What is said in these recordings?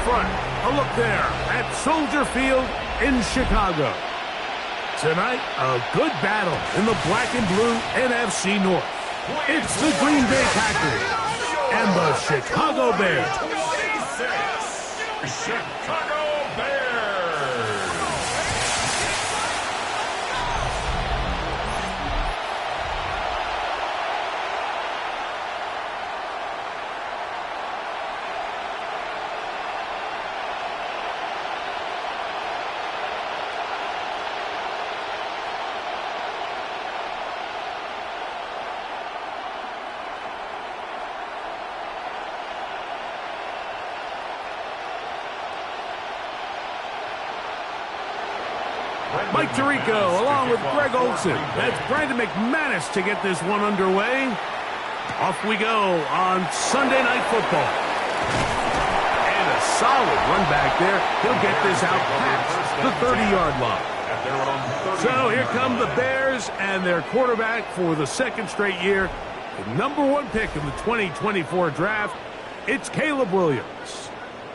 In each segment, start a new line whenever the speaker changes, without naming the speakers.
front. A look there at Soldier Field in Chicago. Tonight, a good battle in the black and blue NFC North. It's the Green Bay Packers and the Chicago Bears.
26, Chicago Bears.
Mike Tirico along with Greg Olson. That's Brandon McManus to get this one underway. Off we go on Sunday Night Football. And a solid run back there. He'll get this out past the 30-yard line. So here come the Bears and their quarterback for the second straight year. The #1 pick in the 2024 draft. It's Caleb Williams.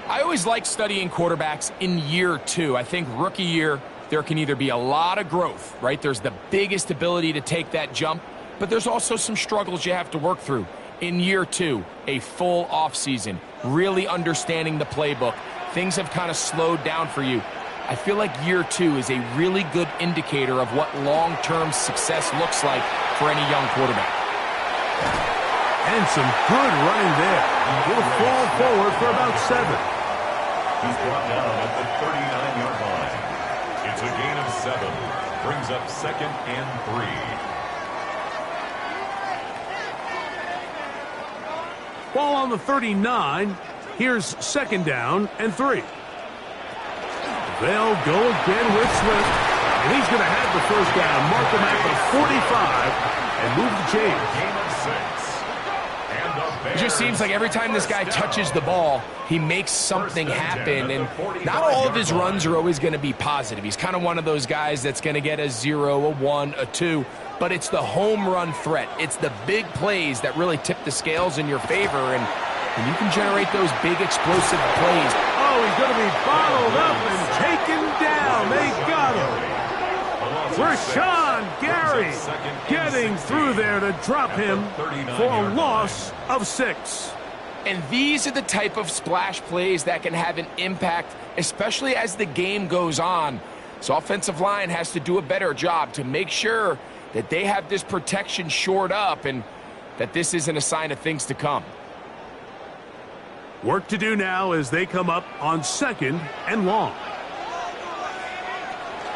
I always like studying quarterbacks in year 2. I think rookie year, there can either be a lot of growth, right? There's the biggest ability to take that jump, but there's also some struggles you have to work through. In year 2, a full offseason, really understanding the playbook. Things have kind of slowed down for you. I feel like year 2 is a really good indicator of what long-term success looks like for any young quarterback.
And some good running there. He'll fall forward for about 7.
He's brought down at the 39-yard line. It's a gain of 7. Brings up 2nd and 3.
Ball on the 39. Here's 2nd down and 3. They'll go again with Swift. And he's going to have the first down. Mark him at the 45 and move the chains.
Gain of 6.
It just seems like every time this guy touches the ball, he makes something happen, and not all of his runs are always going to be positive. He's kind of one of those guys that's going to get a 0, a 1, a 2, but it's the home run threat. It's the big plays that really tip the scales in your favor, and you can generate those big explosive plays.
Oh, he's going to be bottled up and taken down. They got him. Rashawn Gary getting through there to drop him for a loss of 6.
And these are the type of splash plays that can have an impact, especially as the game goes on. So offensive line has to do a better job to make sure that they have this protection shored up and that this isn't a sign of things to come.
Work to do now as they come up on 2nd and long.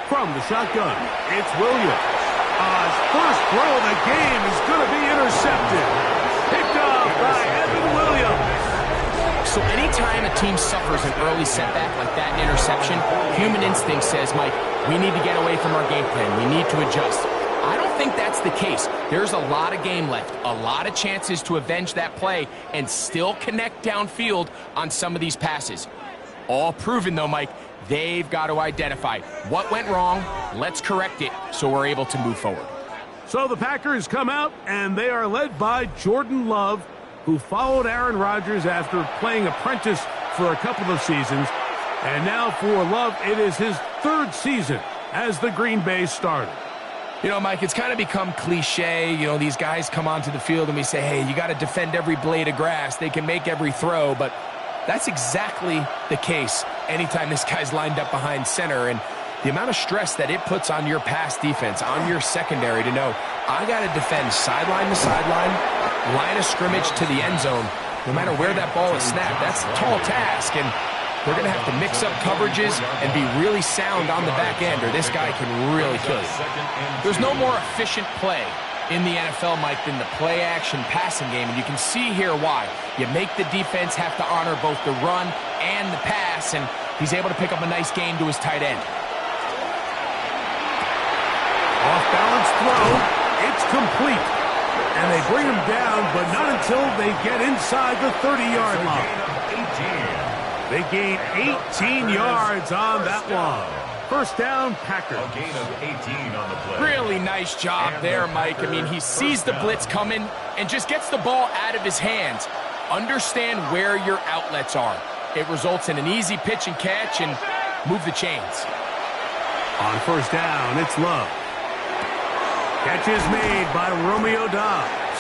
From the shotgun, it's Williams. His first throw of the game is going to be intercepted. Picked up by Evan Williams.
So anytime a team suffers an early setback like that interception, human instinct says, Mike, we need to get away from our game plan. We need to adjust. I don't think that's the case. There's a lot of game left, a lot of chances to avenge that play and still connect downfield on some of these passes. All proven, though, Mike. They've got to identify what went wrong. Let's correct it so we're able to move forward.
So the Packers come out, and they are led by Jordan Love, who followed Aaron Rodgers after playing apprentice for a couple of seasons. And now for Love, it is his 3rd season as the Green Bay starter.
You know, Mike, it's kind of become cliche. You know, these guys come onto the field and we say, hey, you got to defend every blade of grass. They can make every throw, but that's exactly the case anytime this guy's lined up behind center. And the amount of stress that it puts on your pass defense, on your secondary to know, I got to defend sideline to sideline, line of scrimmage to the end zone, no matter where that ball is snapped. That's a tall task, and they're going to have to mix up coverages and be really sound on the back end, or this guy can really kill you. There's no more efficient play in the NFL, Mike, than the play-action passing game, and you can see here why. You make the defense have to honor both the run and the pass, and he's able to pick up a nice gain to his tight end.
Off-balance throw. It's complete. And they bring him down, but not until they get inside the 30-yard line. They gain 18 yards on that one. First down, Packers.
A gain of 18 on the play.
Really nice job there, Mike. I mean, he sees the blitz coming and just gets the ball out of his hands. Understand where your outlets are. it results in an easy pitch and catch and move the chains.
On first down, it's Love. Catch is made by Romeo Dobbs.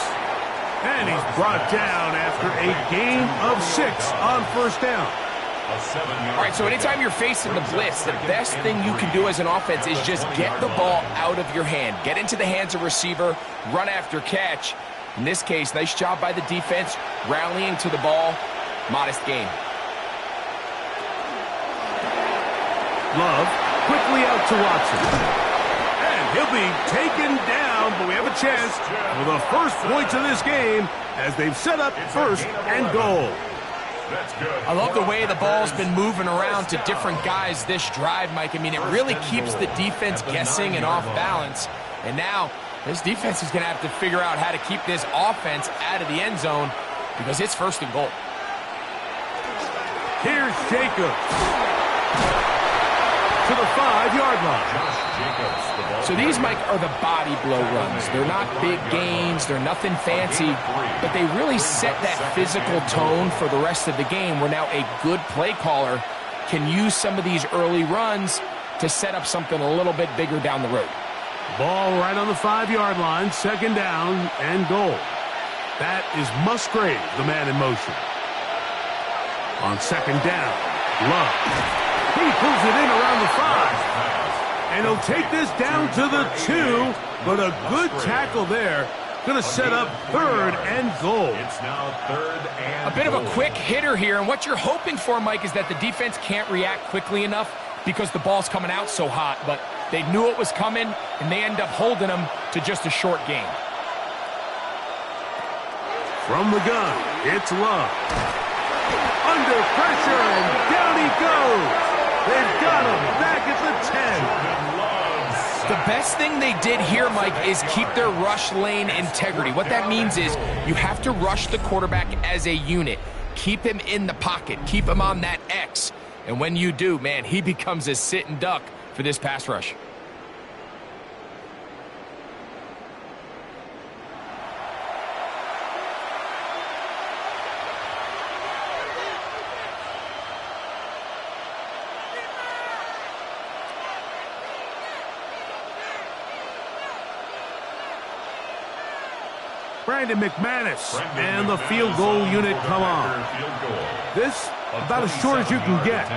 And he's brought down after a gain of 6 on first down.
All right, so anytime you're facing the blitz, the best thing you can do as an offense is just get the ball out of your hand. Get into the hands of receiver, run after catch. In this case, nice job by the defense, rallying to the ball. Modest gain.
Love quickly out to Watson. And he'll be taken down, but we have a chance for the first points of this game as they've set up first and goal.
I love the way the ball's been moving around to different guys this drive, Mike. I mean, it really keeps the defense guessing and off balance. And now, this defense is going to have to figure out how to keep this offense out of the end zone because it's first and goal.
Here's Jacobs to the 5-yard line.
So these, Mike, are the body blow runs. They're not big gains. They're nothing fancy. But they really set that physical tone for the rest of the game where now a good play caller can use some of these early runs to set up something a little bit bigger down the road.
Ball right on the 5-yard line, second down and goal. That is Musgrave, the man in motion. On second down, Love. He pulls it in around the 5. And he'll take this down to the 2, but a good tackle there. Going to set up third and goal.
It's now third and
a bit of a quick hitter here, and what you're hoping for, Mike, is that the defense can't react quickly enough because the ball's coming out so hot, but they knew it was coming, and they end up holding them to just a short gain.
From the gun, it's Love. Under pressure, and down he goes. They've got him back at the 10.
The best thing they did here, Mike, is keep their rush lane integrity. What that means is you have to rush the quarterback as a unit. Keep him in the pocket. Keep him on that X. And when you do, man, he becomes a sitting duck for this pass rush.
Brandon McManus and the field goal unit come on. This about as short as you can get.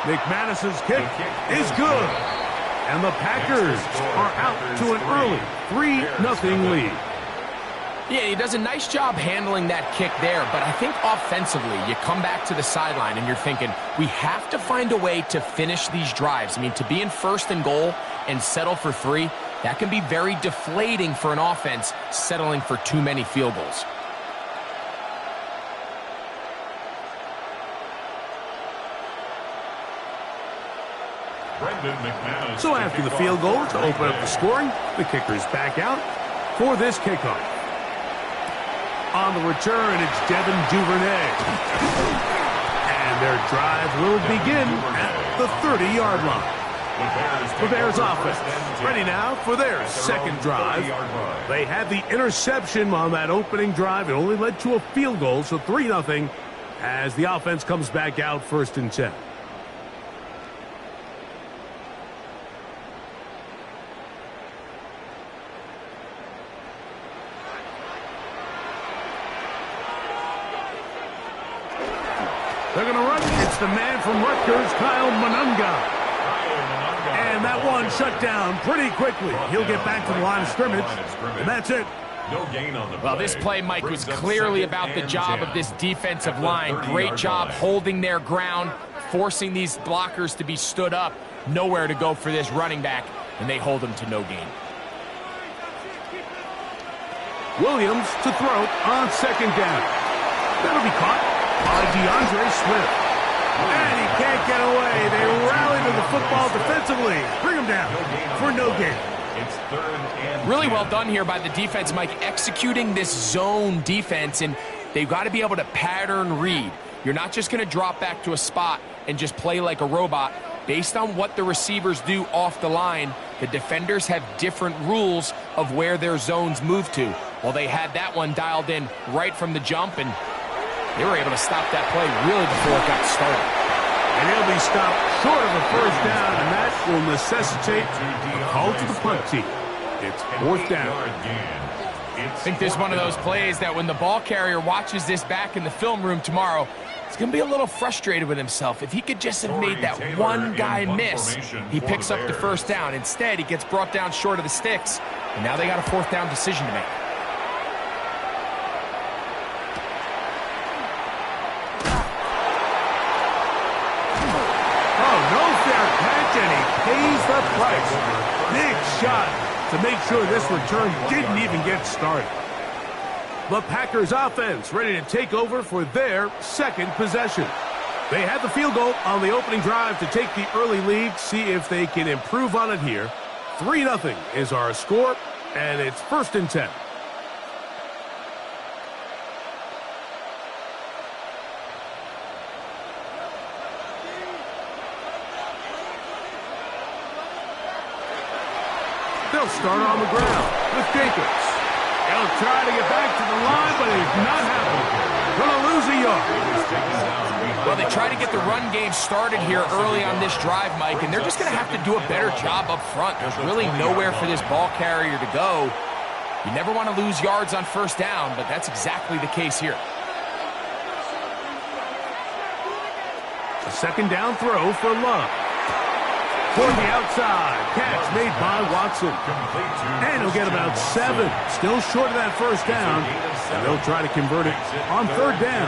McManus's kick is good. And the Packers are out to an early 3-0 lead.
Yeah, he does a nice job handling that kick there, but I think offensively, you come back to the sideline and you're thinking, we have to find a way to finish these drives. I mean, to be in first and goal and settle for 3, that can be very deflating for an offense settling for too many field goals.
So after the field goal to open up the scoring, the kicker's back out for this kickoff. On the return, it's Devin Duvernay. And their drive will begin at the 30-yard line. The Bears offense ready now for their second drive. They had the interception on that opening drive. It only led to a field goal, so 3-0 as the offense comes back out first and 10. They're going to run. It's the man from Rutgers, Kyle Monunga. And that one shut down pretty quickly. He'll get back to the line of scrimmage, and that's it.
No gain on the play.
Well, this play, Mike, was clearly about the job of this defensive line. Great job holding their ground, forcing these blockers to be stood up. Nowhere to go for this running back, and they hold him to no gain.
Williams to throw on second down. That'll be caught by DeAndre Swift. And he can't get away. They rally to the football defensively. Bring him down for no gain.
It's third and
really well done here by the defense, Mike, executing this zone defense, and they've got to be able to pattern read. You're not just going to drop back to a spot and just play like a robot. Based on what the receivers do off the line, the defenders have different rules of where their zones move to. Well, they had that one dialed in right from the jump, and They were able to stop that play really before it got started.
And he'll be stopped short of a first down, and that will necessitate a call to the punt team. It's fourth down.
I think this is one of those plays that when the ball carrier watches this back in the film room tomorrow, he's going to be a little frustrated with himself. If he could just have made that one guy miss, he picks up the first down. Instead, he gets brought down short of the sticks, and now they got a fourth down decision to make.
And he pays the price. Big shot to make sure this return didn't even get started. The Packers offense ready to take over for their second possession. They had the field goal on the opening drive to take the early lead. See if they can improve on it here. 3-0 is our score, and it's 1st and 10. They'll start on the ground with Jacobs. He'll try to get back to the line, but it's not happening. Going to lose a yard.
Well, they try to get the run game started here early on this drive, Mike, and they're just going to have to do a better job up front. There's really nowhere for this ball carrier to go. You never want to lose yards on first down, but that's exactly the case here.
A second down throw for Love. Toward the outside, catch made by Watson. And he'll get about 7. Still short of that first down. And they'll try to convert it on third down.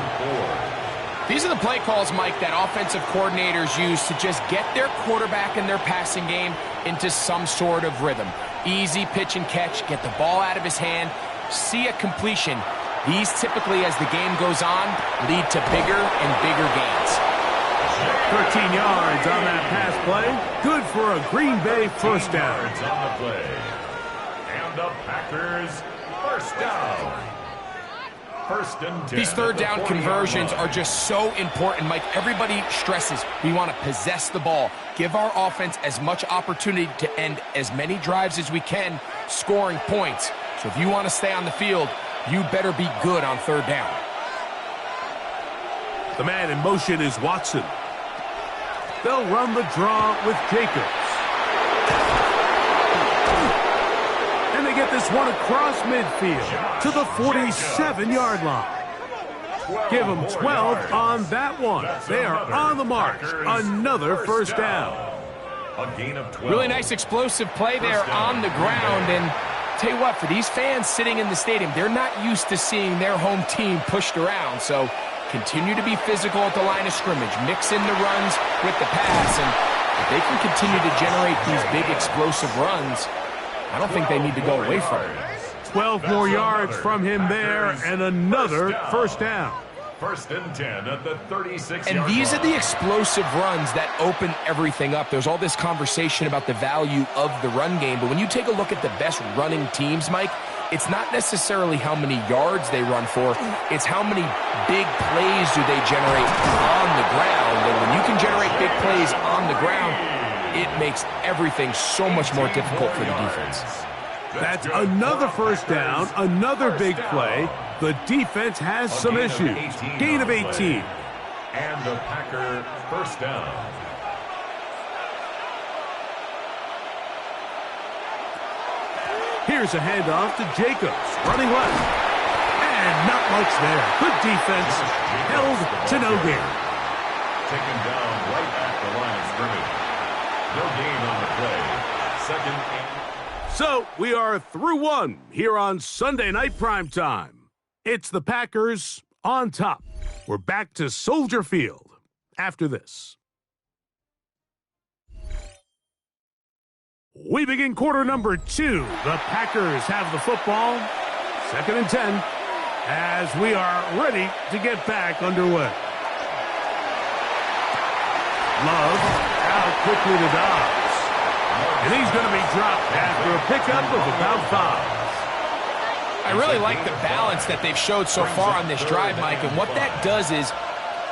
These are the play calls, Mike, that offensive coordinators use to just get their quarterback and their passing game into some sort of rhythm. Easy pitch and catch, get the ball out of his hand, see a completion. These typically, as the game goes on, lead to bigger and bigger gains.
13 yards on that pass play. Good for a Green Bay first down.
On the play. And the Packers first down. 1st and 10.
These third down conversions are just so important, Mike. Everybody stresses we want to possess the ball, give our offense as much opportunity to end as many drives as we can, scoring points. So if you want to stay on the field, you better be good on third down.
The man in motion is Watson. They'll run the draw with Jacobs. And they get this one across midfield to the 47-yard line. Give them 12 on that one. They are on the march. Another first down.
A gain of 12.
Really nice explosive play there on the ground. And tell you what, for these fans sitting in the stadium, they're not used to seeing their home team pushed around. So continue to be physical at the line of scrimmage. Mix in the runs with the pass. And if they can continue to generate these big explosive runs, I don't think they need to go away from it.
12 more yards from him there, and another first down.
1st and 10 at the 36.
And these are the explosive runs that open everything up. There's all this conversation about the value of the run game, but when you take a look at the best running teams, Mike, it's not necessarily how many yards they run for, it's how many big plays do they generate on the ground. And when you can generate big plays on the ground, it makes everything so much more difficult for the defense.
That's another first down, another big play. The defense has some issues. Gain of 18.
And the Packer first down.
Here's a handoff to Jacobs, running left. And not much there. Good defense, held to no gain.
Taken down right at the line of scrimmage. No gain on the play. 2nd and...
So, we are through one here on Sunday Night Primetime. It's the Packers on top. We're back to Soldier Field after this. We begin quarter number 2. The Packers have the football. 2nd and 10 as we are ready to get back underway. Love out quickly to Dobbs. And he's going to be dropped after a pickup of about 5.
I really like the balance that they've showed so far on this drive, Mike, and what that does is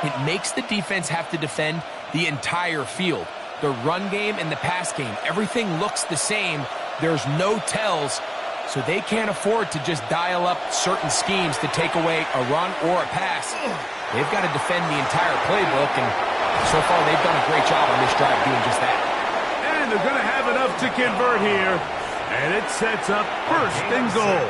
it makes the defense have to defend the entire field. The run game and the pass game, everything looks the same. There's no tells, so they can't afford to just dial up certain schemes to take away a run or a pass. they've got to defend the entire playbook, and so far they've done a great job on this drive doing just that.
And they're going to have enough to convert here, and it sets up first and goal.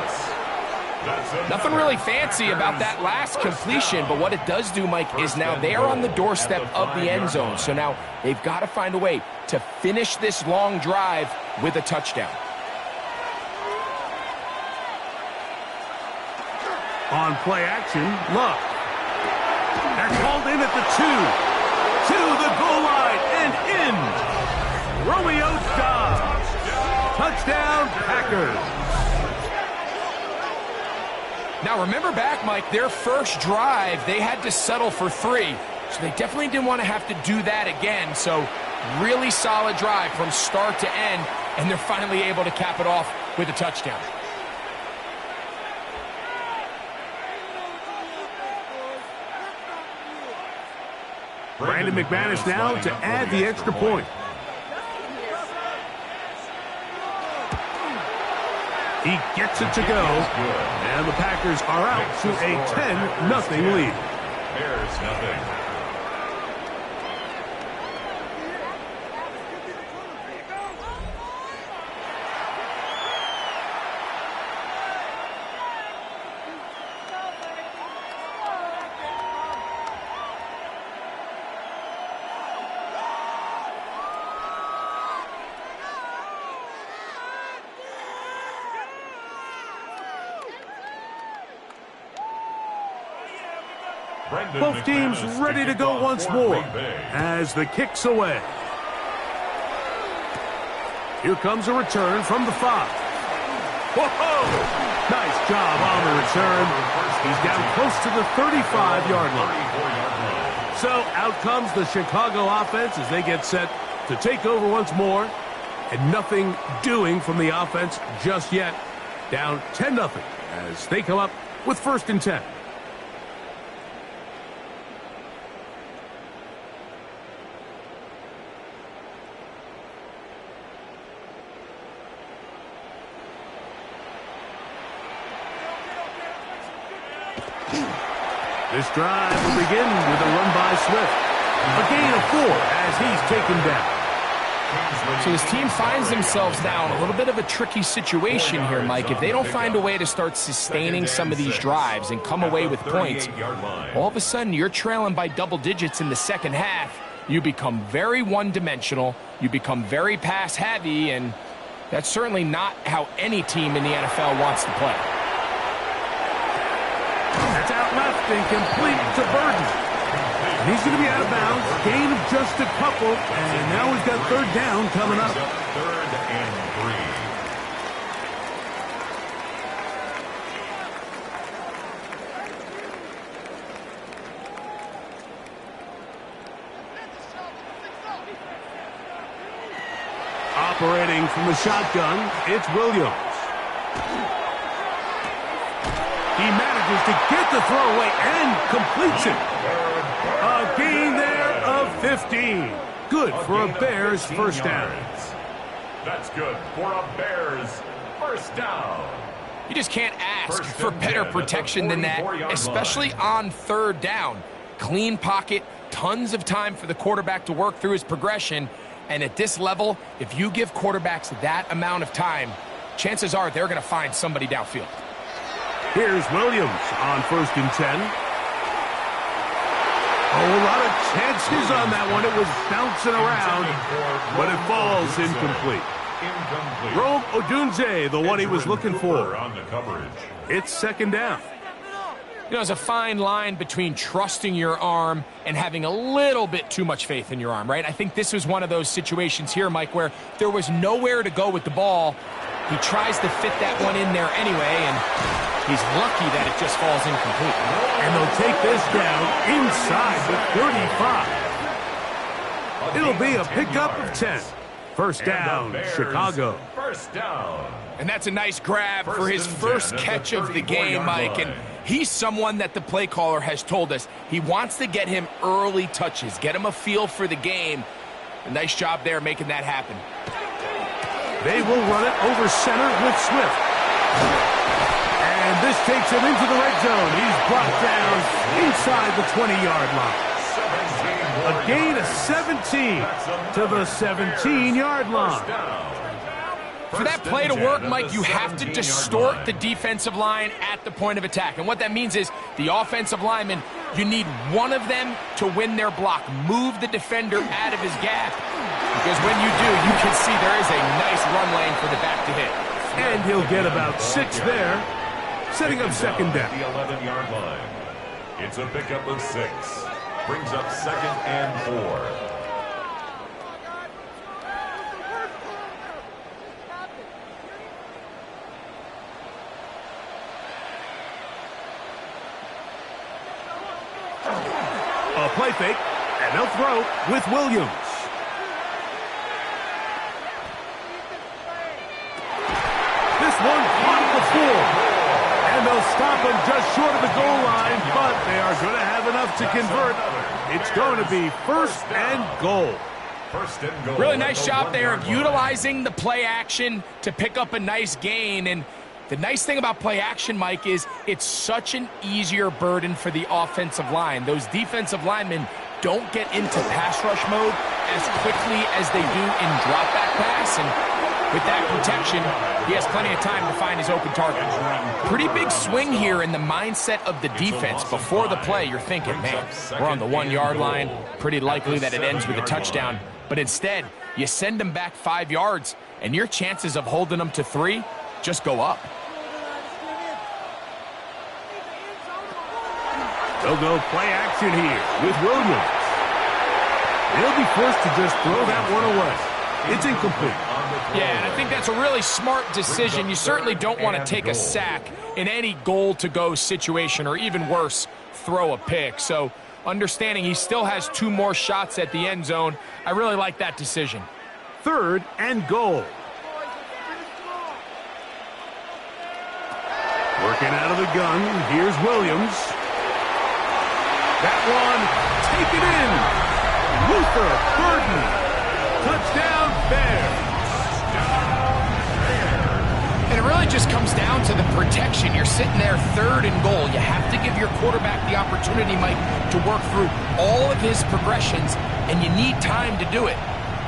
Nothing really fancy about that last completion, but what it does do, Mike, is now they are on the doorstep of the end zone. So now they've got to find a way to finish this long drive with a touchdown.
On play action, Luck. They're called in at the 2. To the goal line and in. Romeo Dobbs. Touchdown, Packers.
Now, remember back, Mike, their first drive, they had to settle for 3. So they definitely didn't want to have to do that again. So really solid drive from start to end, and they're finally able to cap it off with a touchdown.
Brandon McManus now to add the extra point. He gets it to go, and the Packers are out to a 10-0 lead.
Bears nothing.
Both teams ready to go once more as the kick's away. Here comes a return from the 5. Whoa! Nice job on the return. He's down close to the 35-yard line. So out comes the Chicago offense as they get set to take over once more. And nothing doing from the offense just yet. Down 10-0 as they come up with first and 10. This drive will begin with a run by Swift. A gain of 4 as he's taken down.
So this team finds themselves now in a little bit of a tricky situation here, Mike. If they don't find a way to start sustaining some of these drives and come away with points, all of a sudden you're trailing by double digits in the second half. You become very one-dimensional. You become very pass-heavy, and that's certainly not how any team in the NFL wants to play.
That's out left and complete to Burton. And he's going to be out of bounds. Gain of just a couple. And now we've got third down coming up.
Third and
3. Operating from the shotgun, it's Williams. He manages to get the throw away and completes it. A gain there of 15. Good for a Bears first down.
That's good for a Bears first down.
You just can't ask for better protection than that, especially on third down. Clean pocket, tons of time for the quarterback to work through his progression. And at this level, if you give quarterbacks that amount of time, chances are they're going to find somebody downfield.
Here's Williams on first and 10. Oh, a lot of chances on that one. It was bouncing around, but it falls incomplete. Rome Odunze, the one he was looking for.
On the coverage.
It's second down.
You know, there's a fine line between trusting your arm and having a little bit too much faith in your arm, right? I think this was one of those situations here, Mike, where there was nowhere to go with the ball. He tries to fit that one in there anyway, and he's lucky that it just falls incomplete.
And they'll take this down inside the 35. It'll be a pickup of 10. First down, Chicago.
First down.
And that's a nice grab for his first catch of the game, Mike. And he's someone that the play caller has told us he wants to get him early touches, get him a feel for the game. A nice job there making that happen.
They will run it over center with Swift. And this takes him into the red zone. He's brought down inside the 20-yard line. A gain of 17 to the 17-yard line.
For that play to work, Mike, you have to distort the defensive line at the point of attack. And what that means is the offensive lineman, you need one of them to win their block. Move the defender out of his gap. Because when you do, you can see there is a nice run lane for the back to hit.
And he'll get about 6 there, setting up second down.
The 11-yard line. It's a pickup of 6. Brings up 2nd and 4.
A play fake, and they'll throw with Williams. This one caught before, and they'll stop him just short of the goal line, but they are going to have enough to convert. It's going to be 1st and goal.
Really nice job there of utilizing the play action to pick up a nice gain. And the nice thing about play action, Mike, is it's such an easier burden for the offensive line. Those defensive linemen don't get into pass rush mode as quickly as they do in drop-back pass. And with that protection, he has plenty of time to find his open target. Pretty big swing here in the mindset of the defense. Before the play, you're thinking, man, we're on the 1-yard line. Pretty likely that it ends with a touchdown. But instead, you send them back 5 yards, and your chances of holding them to 3 just go up.
They'll go play action here with Williams. They'll be forced to just throw that one away. It's incomplete.
Yeah, and I think that's a really smart decision. You certainly don't want to take a sack in any goal-to-go situation, or even worse, throw a pick. So understanding he still has 2 more shots at the end zone, I really like that decision.
3rd and goal. Working out of the gun, here's Williams. That one, taken in. Luther Burden. Touchdown, Bears.
And it really just comes down to the protection. You're sitting there 3rd and goal. You have to give your quarterback the opportunity, Mike, to work through all of his progressions, and you need time to do it.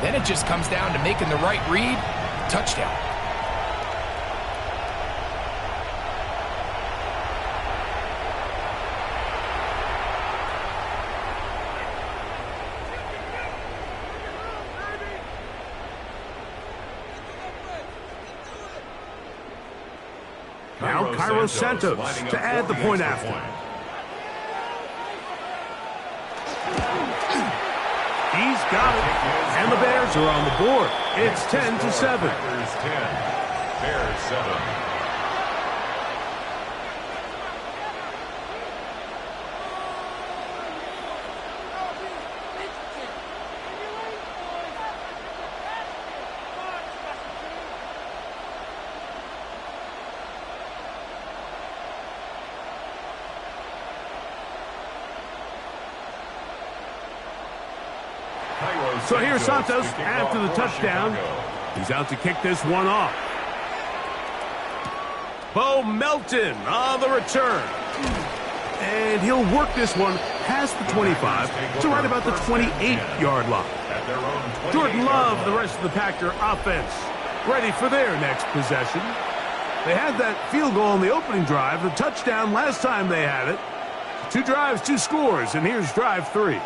Then it just comes down to making the right read, touchdown.
Now Cairo Santos to add the point after. He's got it. And the Bears are on the board. It's 10-7.
Bears 10, Bears 7.
So here's Santos after the touchdown. He's out to kick this one off. Bo Melton on the return. And he'll work this one past the 25 to right about the 28-yard line. Jordan Love, the rest of the Packer offense, ready for their next possession. They had that field goal on the opening drive, the touchdown last time they had it. 2 drives, 2 scores, and here's drive 3.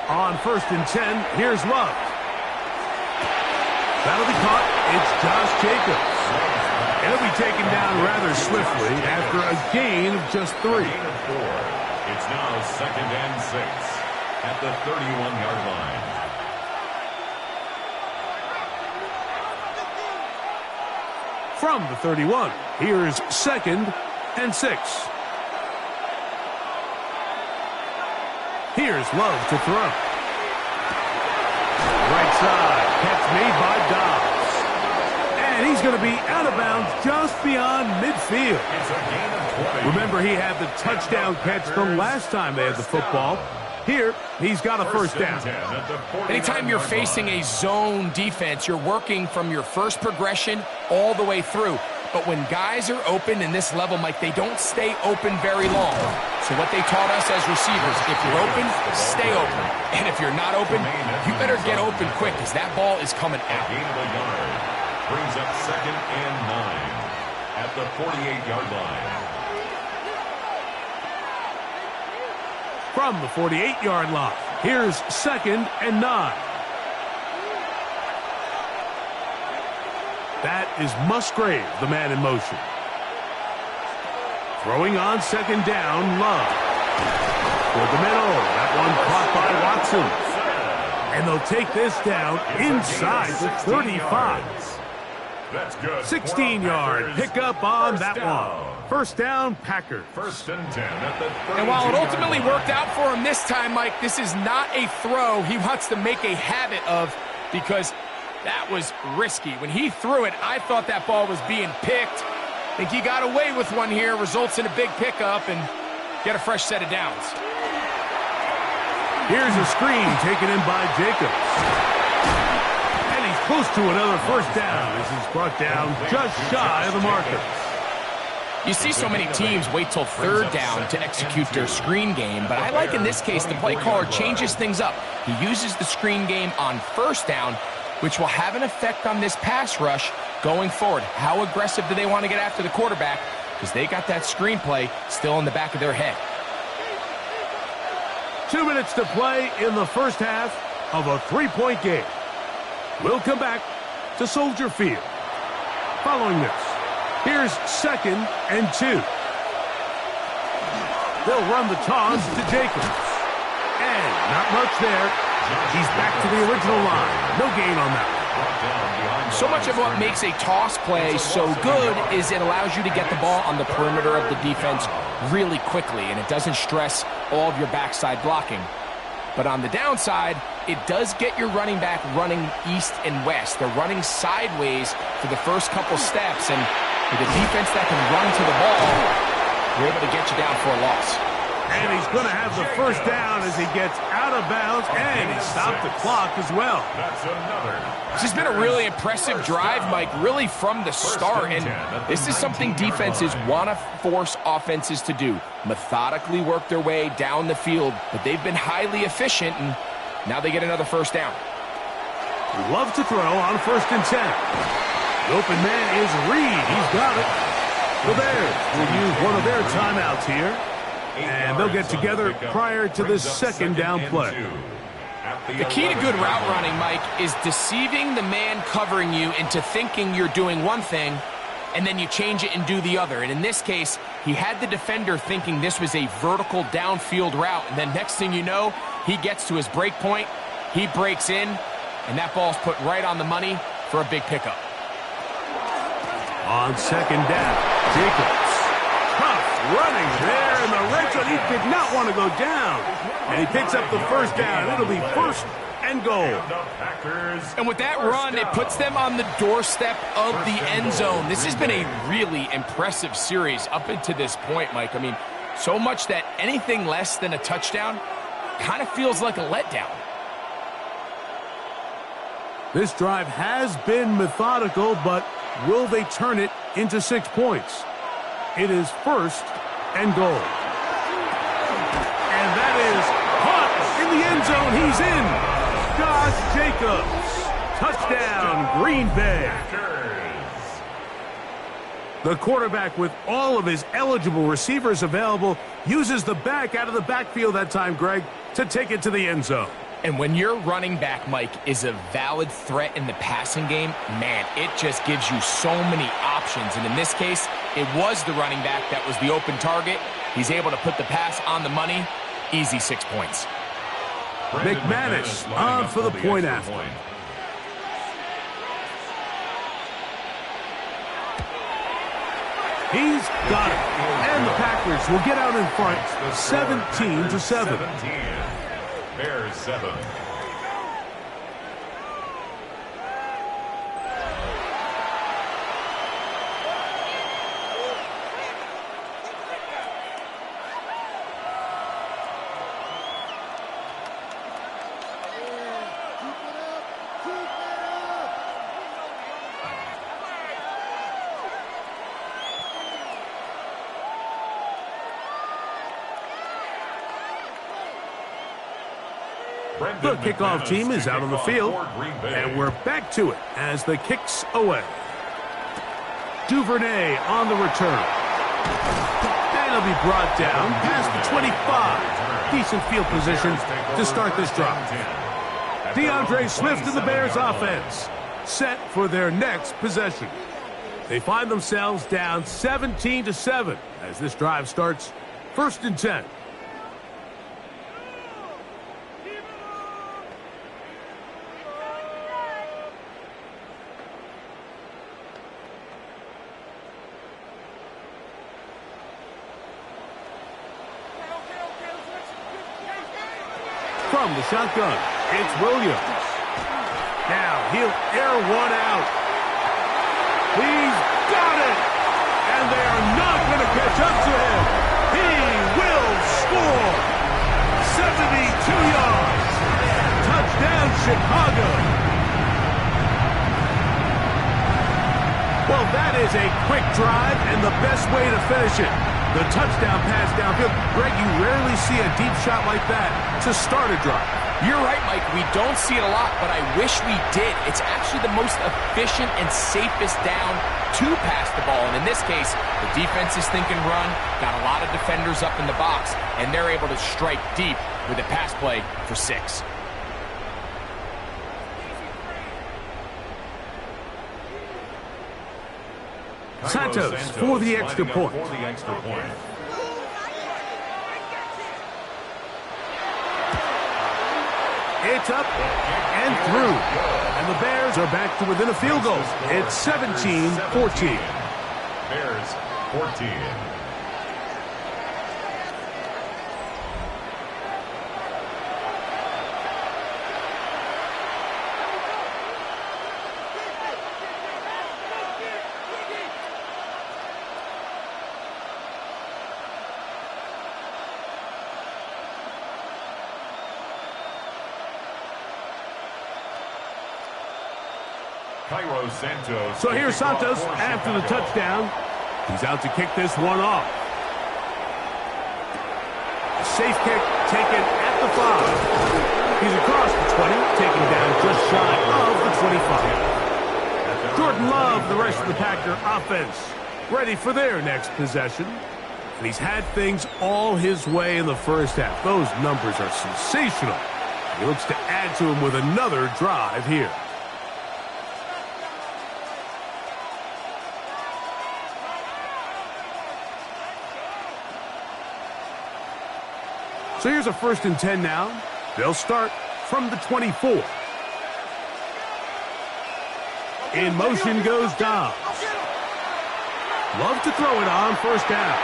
On 1st and 10, here's Love. That'll be caught. It's Josh Jacobs. And he'll be taken down rather swiftly after a gain of just 3.
It's now 2nd and 6 at the 31-yard line.
From the 31, here's 2nd and 6. Here's Love to throw. Right side, catch made by Dobbs. And he's going to be out of bounds just beyond midfield.
It's a gain of 20.
Remember, he had the touchdown catch the last time they had the football. Here, he's got a first down.
Anytime you're facing a zone defense, you're working from your first progression all the way through. But when guys are open in this level, Mike, they don't stay open very long. So what they taught us as receivers, if you're open, stay open. And if you're not open, you better get open quick because that ball is coming out.
Gain of a yard. Brings up 2nd and 9 at the 48-yard line.
From the 48-yard line, here's 2nd and 9. That is Musgrave, the man in motion. Throwing on 2nd down, Love. For the middle, that one caught by Watson. And they'll take this down inside the 35.
That's good.
16-yard pickup on that one. First down, Packers.
1st and 10 at the 32-yard
And while it ultimately worked out for him this time, Mike, this is not a throw he wants to make a habit of because that was risky. When he threw it, I thought that ball was being picked. I think he got away with one here, results in a big pickup, and get a fresh set of downs.
Here's a screen taken in by Jacobs. And he's close to another first down. This is brought down just shy of the marker.
You see so many teams wait till 3rd down to execute their screen game, but I like in this case the play caller changes things up. He uses the screen game on 1st down, which will have an effect on this pass rush going forward. How aggressive do they want to get after the quarterback? Because they got that screenplay still in the back of their head.
2 minutes to play in the first half of a 3-point game. We'll come back to Soldier Field. Following this, here's 2nd and 2. They'll run the toss to Jacobs. And not much there. He's back to the original line. No gain on that.
So much of what makes a toss play so good is it allows you to get the ball on the perimeter of the defense really quickly, and it doesn't stress all of your backside blocking. But on the downside, it does get your running back running east and west. They're running sideways for the first couple steps, and with a defense that can run to the ball, you're able to get you down for a loss.
And he's going to have the first down as he gets out of bounds, and he stopped the clock as well.
That's another.
This has been a really impressive drive, Mike, really from the start. And this is something defenses want to force offenses to do. Methodically work their way down the field, but they've been highly efficient, and now they get another first down.
Love to throw on 1st and 10. The open man is Reed. He's got it. The Bears will use one of their timeouts here. And they'll get together prior to the 2nd down play.
The key to good route running, Mike, is deceiving the man covering you into thinking you're doing one thing, and then you change it and do the other. And in this case, he had the defender thinking this was a vertical downfield route, and then next thing you know, he gets to his break point, he breaks in, and that ball's put right on the money for a big pickup.
On 2nd down, Jacobs. Tough running there in the red zone. He did not want to go down. And he picks up the first down. It'll be 1st and goal.
And with that run, it puts them on the doorstep of the end zone. This has been a really impressive series up until this point, Mike. I mean, so much that anything less than a touchdown kind of feels like a letdown.
This drive has been methodical, but will they turn it into 6 points? It is 1st and goal. And that is caught in the end zone. He's in. Josh Jacobs. Touchdown, Green Bay. The quarterback, with all of his eligible receivers available, uses the back out of the backfield that time, Greg, to take it to the end zone.
And when your running back, Mike, is a valid threat in the passing game, man, it just gives you so many options. And in this case, it was the running back that was the open target. He's able to put the pass on the money. Easy 6 points.
McManus on for the point after. He's got it. And the Packers will get out in front 17-7.
Bears 7.
The kickoff team is out on the field, and we're back to it as the kick's away. Duvernay on the return. And he'll be brought down past the 25. Decent field position to start this drive. DeAndre Swift and the Bears offense set for their next possession. They find themselves down 17-7 as this drive starts 1st and 10. From the shotgun, it's Williams. Now he'll air one out. He's got it! And they are not going to catch up to him. He will score! 72 yards. Touchdown, Chicago. Well, that is a quick drive and the best way to finish it. The touchdown pass downfield. Greg, you rarely see a deep shot like that to start a drive.
You're right, Mike. We don't see it a lot, but I wish we did. It's actually the most efficient and safest down to pass the ball. And in this case, the defense is thinking run, got a lot of defenders up in the box, and they're able to strike deep with a pass play for 6.
Santos for the extra point. It's up and through. And the Bears are back to within a field goal. It's 17-14.
Bears 14.
So here's Santos after the touchdown. He's out to kick this one off. Safe kick taken at the 5. He's across the 20, taken down just shy of the 25. Jordan Love, the rest of the Packer offense, ready for their next possession. And he's had things all his way in the first half. Those numbers are sensational. He looks to add to him with another drive here. So here's a 1st and 10 now. They'll start from the 24. In motion goes Dobbs. Love to throw it on 1st down.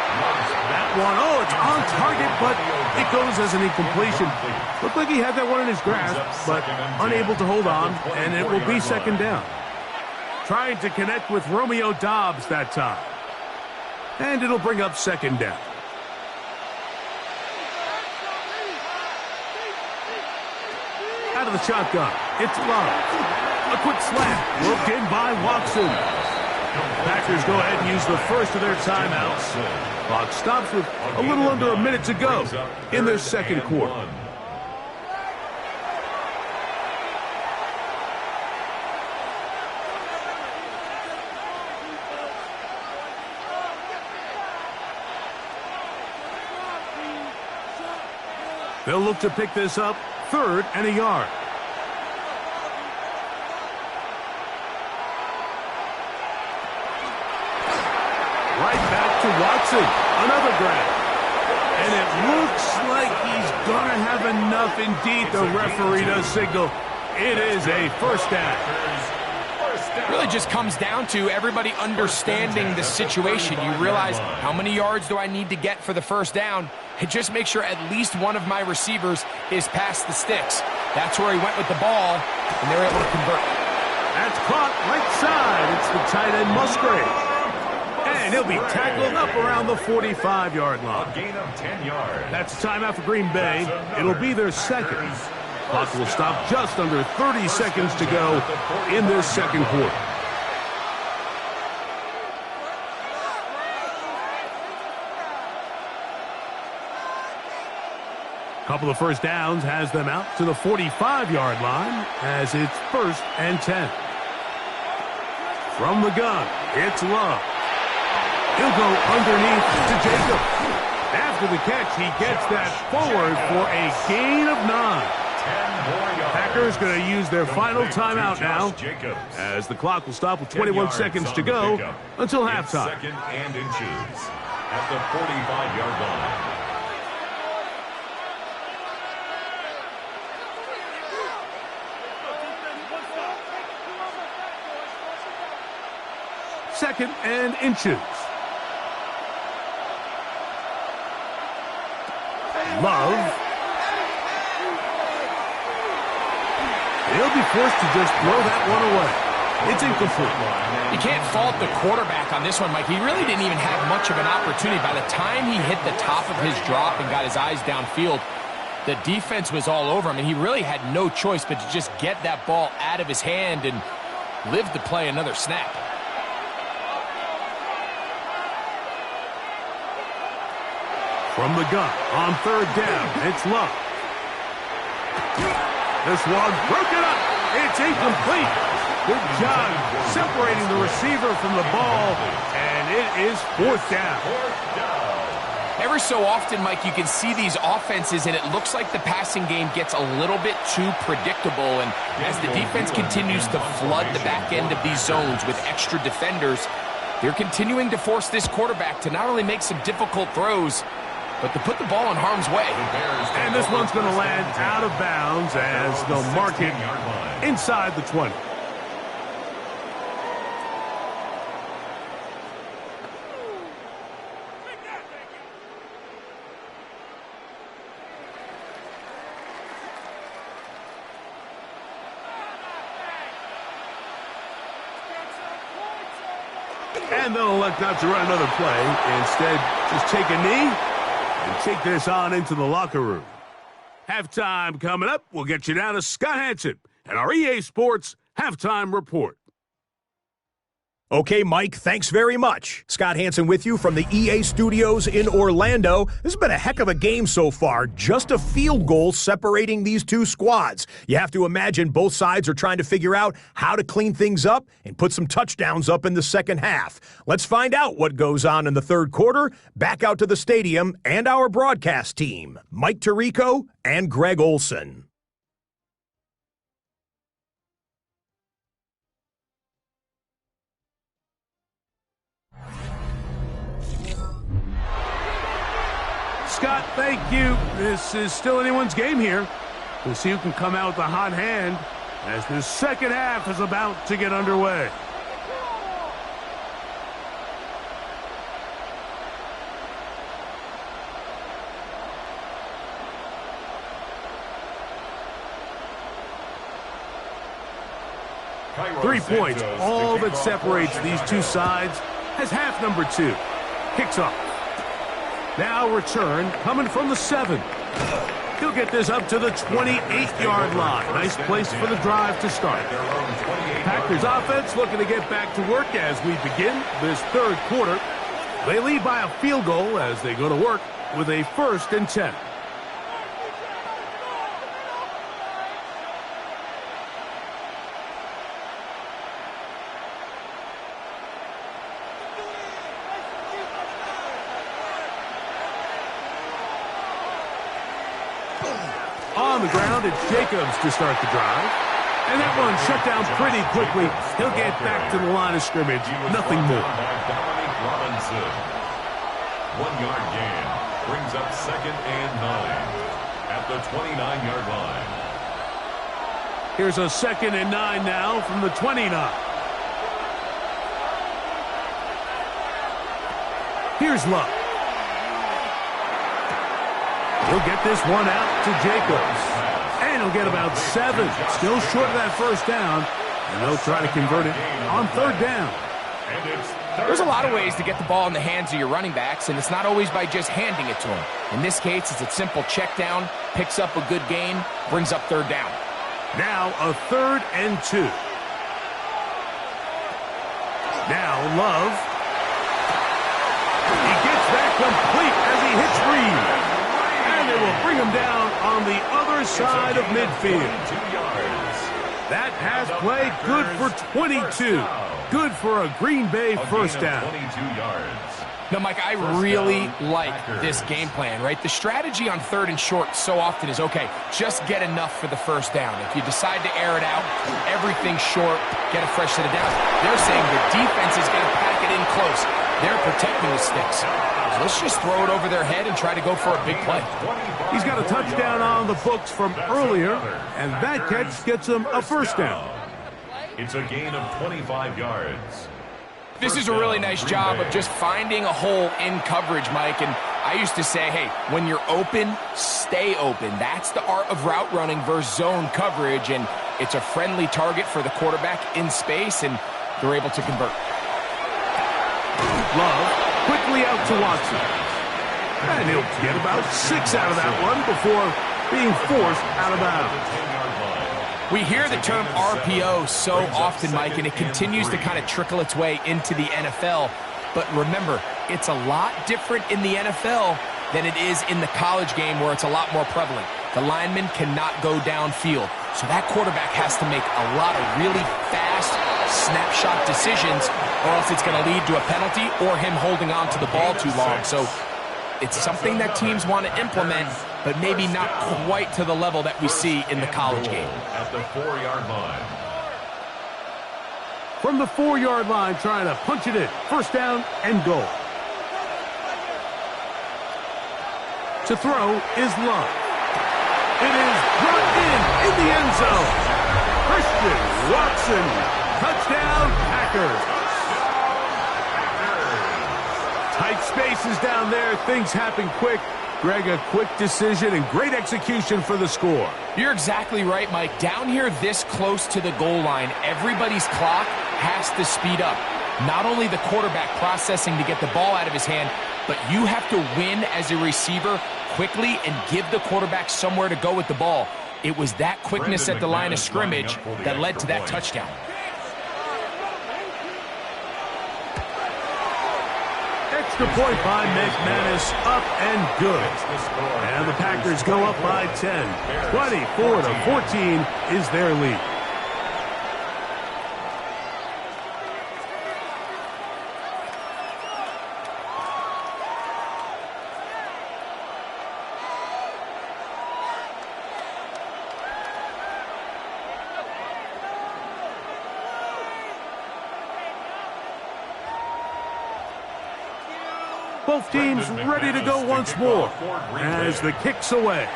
That one, oh, it's on target, but it goes as an incompletion. Looked like he had that one in his grasp, but unable to hold on, and it will be 2nd down. Trying to connect with Romeo Dobbs that time. And it'll bring up 2nd down. Out of the shotgun, it's Love. A quick slap, looked in by Watson. Packers go ahead and use the first of their timeouts. Clock stops with a little under a minute to go in their 2nd quarter. They'll look to pick this up 3rd and a yard. Right back to Watson. Another grab. And it looks like he's going to have enough. Indeed, the referee does signal. It is a 1st down.
It really just comes down to everybody understanding the situation. You realize, how many yards do I need to get for the 1st down? And just make sure at least one of my receivers is past the sticks. That's where he went with the ball, and they're able to convert.
That's caught right side. It's the tight end Musgrave. And he'll be tackled up around the 45-yard line.
A gain of 10 yards.
That's a timeout for Green Bay. It'll be their 2nd. Clock will stop just under 30 seconds to go in this 2nd quarter. Couple of first downs has them out to the 45-yard line as it's 1st and 10. From the gun, it's Love. He'll go underneath to Jacobs. After the catch, he gets that forward for a gain of 9. Packers going to use their final timeout now as the clock will stop with 21 seconds to go until halftime.
2nd and inches at the 45-yard line.
Second and inches. Love. He'll be forced to just throw that one away. It's incomplete.
You can't fault the quarterback on this one, Mike. He really didn't even have much of an opportunity. By the time he hit the top of his drop and got his eyes downfield, the defense was all over him, and he really had no choice but to just get that ball out of his hand and live to play another snap.
From the gun, on 3rd down, it's Love. This one broken up. It's incomplete. Good job separating the receiver from the ball, and it is 4th down.
Every so often, Mike, you can see these offenses, and it looks like the passing game gets a little bit too predictable. And as the defense continues to flood the back end of these zones with extra defenders, they're continuing to force this quarterback to not only make some difficult throws, but to put the ball in harm's way.
And this one's going to land out of bounds as they'll mark it inside the 20. And they'll elect not to run another play. Instead, just take a knee and take this on into the locker room. Halftime coming up. We'll get you down to Scott Hanson and our EA Sports Halftime Report.
Okay, Mike, thanks very much. Scott Hanson with you from the EA Studios in Orlando. This has been a heck of a game so far. Just a field goal separating these two squads. You have to imagine both sides are trying to figure out how to clean things up and put some touchdowns up in the second half. Let's find out what goes on in the third quarter. Back out to the stadium and our broadcast team, Mike Tirico and Greg Olson.
Scott, thank you. This is still anyone's game here. We'll see who can come out with a hot hand as the second half is about to get underway.
Cairo
3 points,
Santos
all
to kick
that
off
separates
for
these two
Chicago.
sides as half number 2 kicks off. Now return coming from the 7. He'll get this up to the 28-yard line. Nice place for the drive to start. Packers offense looking to get back to work as we begin this third quarter. They lead by a field goal as they go to work with a 1st and 10. On the ground, it's Jacobs to start the drive. And that one shut down pretty quickly. He'll get back to the line of scrimmage. Nothing more.
1-yard gain brings up 2nd and 9 at the 29-yard line.
Here's a 2nd and 9 now from the 29. Here's Love. He'll get this one out to Jacobs. And he'll get about 7. Still short of that 1st down. And they'll try to convert it on 3rd down.
There's a lot of ways to get the ball in the hands of your running backs, and it's not always by just handing it to them. In this case, it's a simple check down, picks up a good gain, brings up 3rd down.
Now a 3rd and 2. Now Love. He gets that complete as he hits Reed. And they will bring him down on the other side of midfield. That pass play, good for 22. Good for a Green Bay first down.
Now, Mike, I really like this game plan, right? The strategy on 3rd and short so often is, okay, just get enough for the first down. If you decide to air it out, everything short, get a fresh set of downs. They're saying the defense is going to pack it in close. They're protecting the sticks. So let's just throw it over their head and try to go for a big play.
He's got a touchdown on the books from earlier, and that catch gets him a first down.
It's a gain of 25 yards.
This is a really nice job of just finding a hole in coverage, Mike. And I used to say, hey, when you're open, stay open. That's the art of route running versus zone coverage. And it's a friendly target for the quarterback in space, and they're able to convert.
Love quickly out to Watson. And he'll get about 6 out of that one before being forced out of bounds.
We hear the term RPO so often, Mike, and it continues to kind of trickle its way into the NFL. But remember, it's a lot different in the NFL than it is in the college game where it's a lot more prevalent. The lineman cannot go downfield. So that quarterback has to make a lot of really fast snapshot decisions, or else it's going to lead to a penalty or him holding on to the ball too long. So it's something that teams want to implement, but maybe not quite to the level that we see in the college game.
At the 4-yard line.
From the 4-yard line, trying to punch it in. First down and goal. To throw is Love. It is brought in the end zone. Christian Watson. Touchdown, Packers. Tight spaces down there. Things happen quick. Greg, a quick decision and great execution for the score.
You're exactly right, Mike. Down here this close to the goal line, everybody's clock has to speed up. Not only the quarterback processing to get the ball out of his hand, but you have to win as a receiver quickly and give the quarterback somewhere to go with the ball. It was that quickness at the line of scrimmage that led to that touchdown.
Extra point by McManus, up and good. And the Packers go up by 10. 24-14 is their lead. Both teams ready to go once more as the kick's away.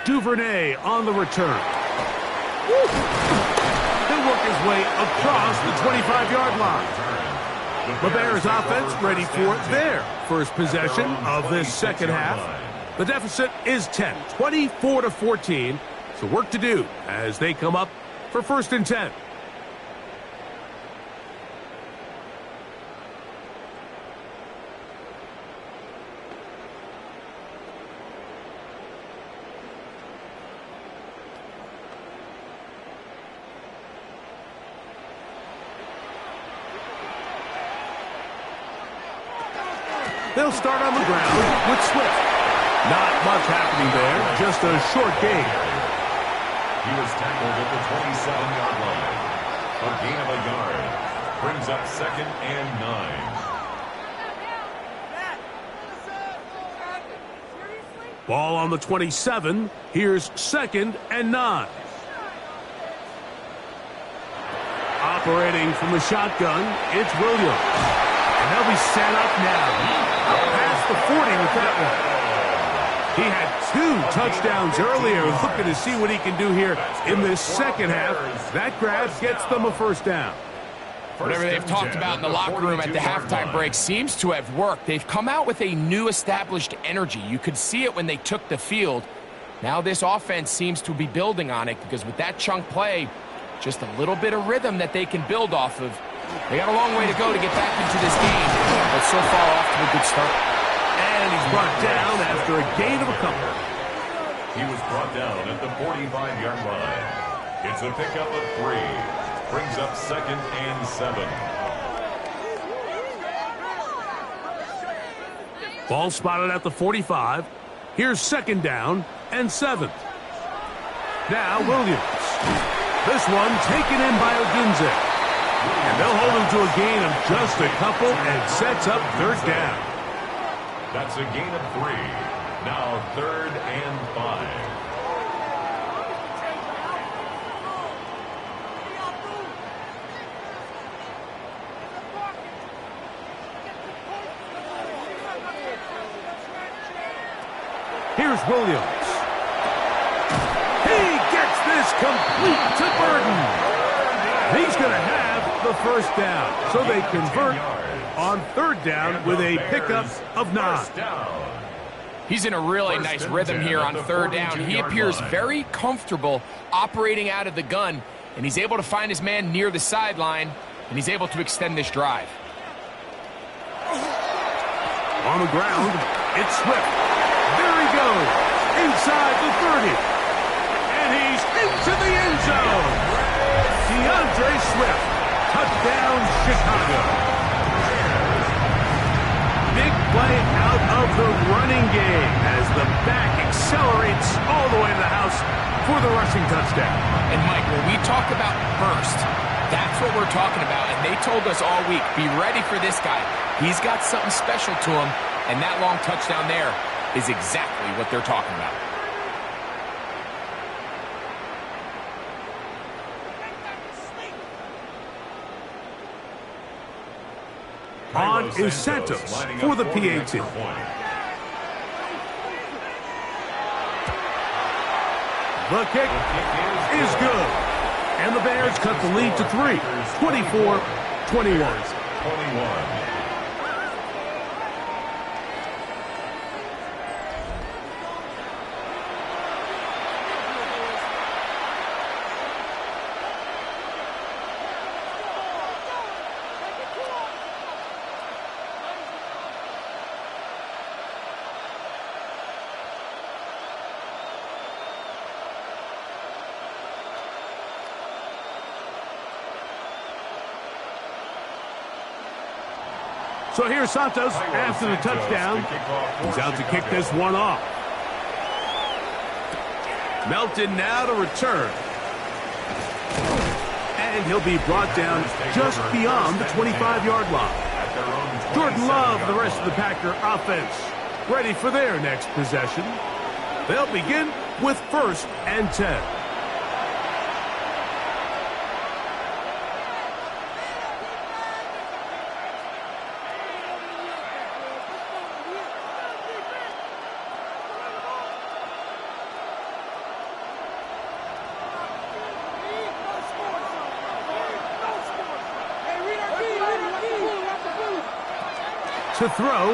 Duvernay on the return. He'll work his way across the 25-yard line. The Bears offense ready for their first possession of this second half. The deficit is 10, 24-14. So work to do as they come up for 1st and 10. They'll start on the ground with Swift. Not much happening there, just a short gain.
He was tackled at the 27-yard line. A gain of a yard brings up 2nd and 9.
Ball on the 27. Here's 2nd and 9. Operating from the shotgun, it's Williams. And they'll be set up now. Up past the 40 with that one. He had 2 touchdowns earlier. Looking to see what he can do here in this second half. That grab gets them a first down.
Whatever they've talked about in the locker room at the halftime break seems to have worked. They've come out with a new established energy. You could see it when they took the field. Now this offense seems to be building on it because with that chunk play, just a little bit of rhythm that they can build off of. They got a long way to go to get back into this game, but so far off to a good start.
And he's brought down after a gain of a couple.
He was brought down at the 45-yard line. It's a pickup of 3. Brings up 2nd and 7.
Ball spotted at the 45. Here's 2nd down and 7. Now Williams. This one taken in by Odunze. And they'll hold him to a gain of just a couple and sets up 3rd down.
That's a gain of 3. Now 3rd and 5.
Here's Williams. He gets this complete to Burden. He's going to have the 1st down. So they convert on 3rd down with a pickup of 9.
He's in a really nice rhythm here on 3rd down. He appears very comfortable operating out of the gun, and he's able to find his man near the sideline, and he's able to extend this drive.
On the ground, it's Swift. There he goes, inside the 30. And he's into the end zone. DeAndre Swift, touchdown Chicago. Big play out of the running game as the back accelerates all the way to the house for the rushing touchdown.
And Mike, when we talk about burst, that's what we're talking about. And they told us all week, be ready for this guy. He's got something special to him, and that long touchdown there is exactly what they're talking about.
On is Santos for the PAT. The kick is good. And the Bears cut the lead to 3, 24-21. So here's Santos after the touchdown. He's out to kick this one off. Melton now to return. And he'll be brought down just beyond the 25-yard line. Jordan Love, the rest of the Packer offense, ready for their next possession. They'll begin with 1st and 10. To throw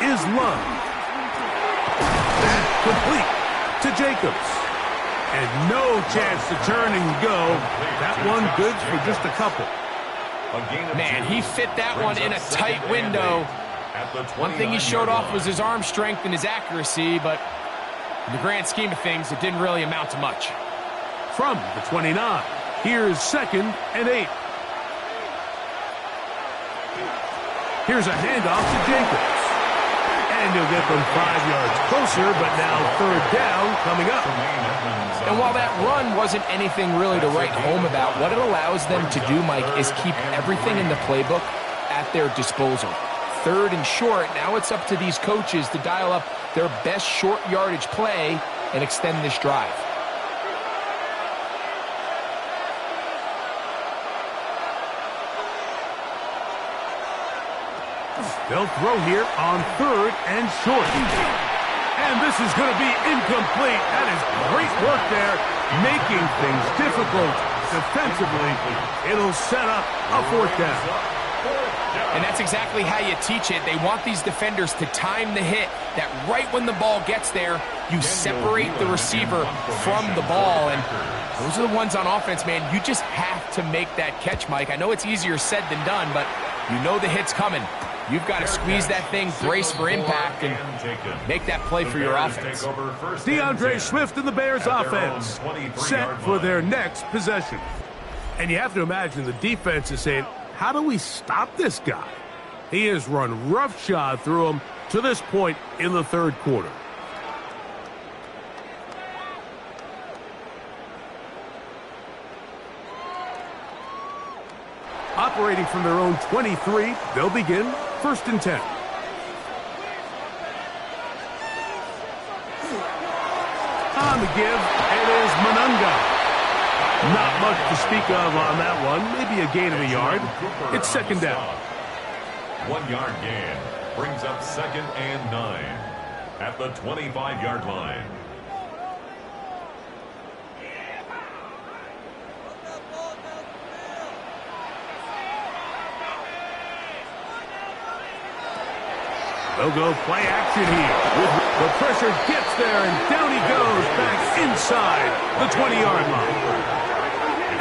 is Love. Complete to Jacobs. And no chance to turn and go. That one good for just a couple.
Man, he fit that one in a tight window. One thing he showed off was his arm strength and his accuracy, but in the grand scheme of things, it didn't really amount to much.
From the 29, here's 2nd and 8. Here's a handoff to Jacobs. And he'll get them 5 yards closer, but now 3rd down coming up.
And while that run wasn't anything really to write home about, what it allows them to do, Mike, is keep everything in the playbook at their disposal. 3rd and short, now it's up to these coaches to dial up their best short yardage play and extend this drive.
They'll throw here on 3rd and short. And this is going to be incomplete. That is great work there, making things difficult defensively. It'll set up a 4th down.
And that's exactly how you teach it. They want these defenders to time the hit, that right when the ball gets there, you separate the receiver from the ball. And those are the ones on offense, man. You just have to make that catch, Mike. I know it's easier said than done, but you know the hit's coming. You've got to squeeze that thing, brace for impact, and make that play for your offense.
DeAndre Swift and the Bears offense set for their next possession. And you have to imagine the defense is saying, how do we stop this guy? He has run roughshod through him, to this point in the third quarter. Operating from their own 23, they'll begin 1st and 10. On the give, it is Monunga. Not much to speak of on that one. Maybe a gain of a yard. It's 2nd down.
1 yard gain brings up 2nd and 9 at the 25-yard line.
They'll go play action here. The pressure gets there, and down he goes back inside the 20-yard line.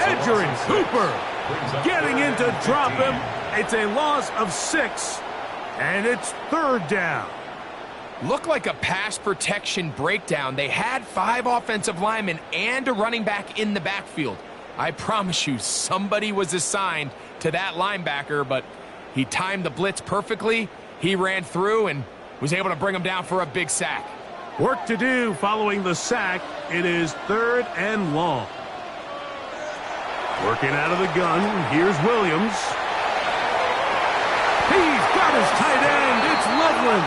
Edger and Cooper getting in to drop him. It's a loss of 6, and it's 3rd down.
Looked like a pass protection breakdown. They had 5 offensive linemen and a running back in the backfield. I promise you, somebody was assigned to that linebacker, but he timed the blitz perfectly. He ran through and was able to bring him down for a big sack.
Work to do following the sack. It is 3rd and long. Working out of the gun, here's Williams. He's got his tight end. It's Loveland.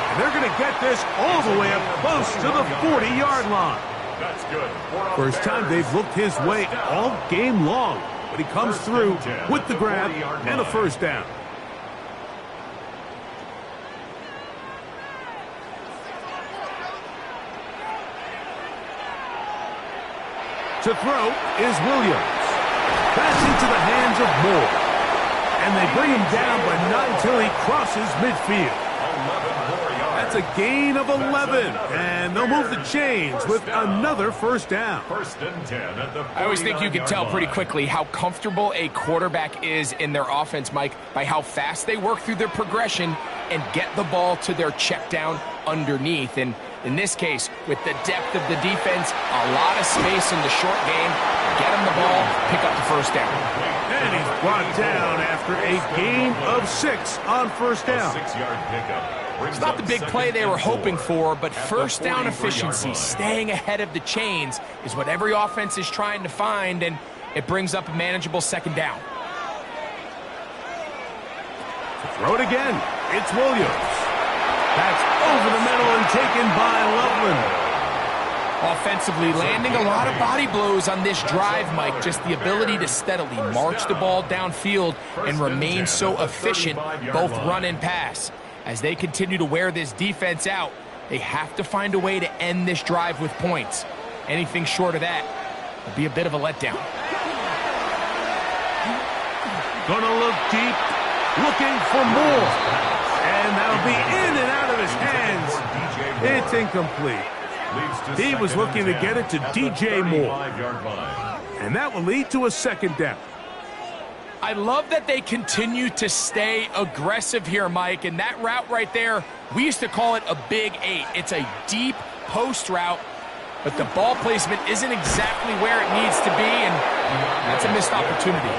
And they're going to get this all the way up close to the 40-yard line.
That's good.
First time they've looked his way all game long. But he comes through with the grab and a 1st down. To throw is Williams. That's into the hands of Moore. And they bring him down, but not until he crosses midfield. That's a gain of 11. And they'll move the chains with another 1st down.
1st and 10 at the 49-yard line.
I always think you can tell pretty quickly how comfortable a quarterback is in their offense, Mike, by how fast they work through their progression and get the ball to their check down underneath. And in this case, with the depth of the defense, a lot of space in the short game, get him the ball, pick up the 1st down.
And he's brought down after a gain of 6 on 1st down.
6-yard pickup.
It's not the big play they were hoping for, but 1st down efficiency, staying ahead of the chains, is what every offense is trying to find, and it brings up a manageable 2nd down.
To throw it again, it's Williams. That's over the middle and taken by Loveland.
Offensively, landing a lot of body blows on this drive, Mike. Just the ability to steadily march the ball downfield and remain so efficient, both run and pass. As they continue to wear this defense out, they have to find a way to end this drive with points. Anything short of that would be a bit of a letdown.
Gonna look deep, looking for more. And that'll be in and out of his hands. It's incomplete. He was looking to get it to DJ Moore. And that will lead to a 2nd down.
I love that they continue to stay aggressive here, Mike, and that route right there, we used to call it a big 8. It's a deep post route, but the ball placement isn't exactly where it needs to be, and that's a missed opportunity.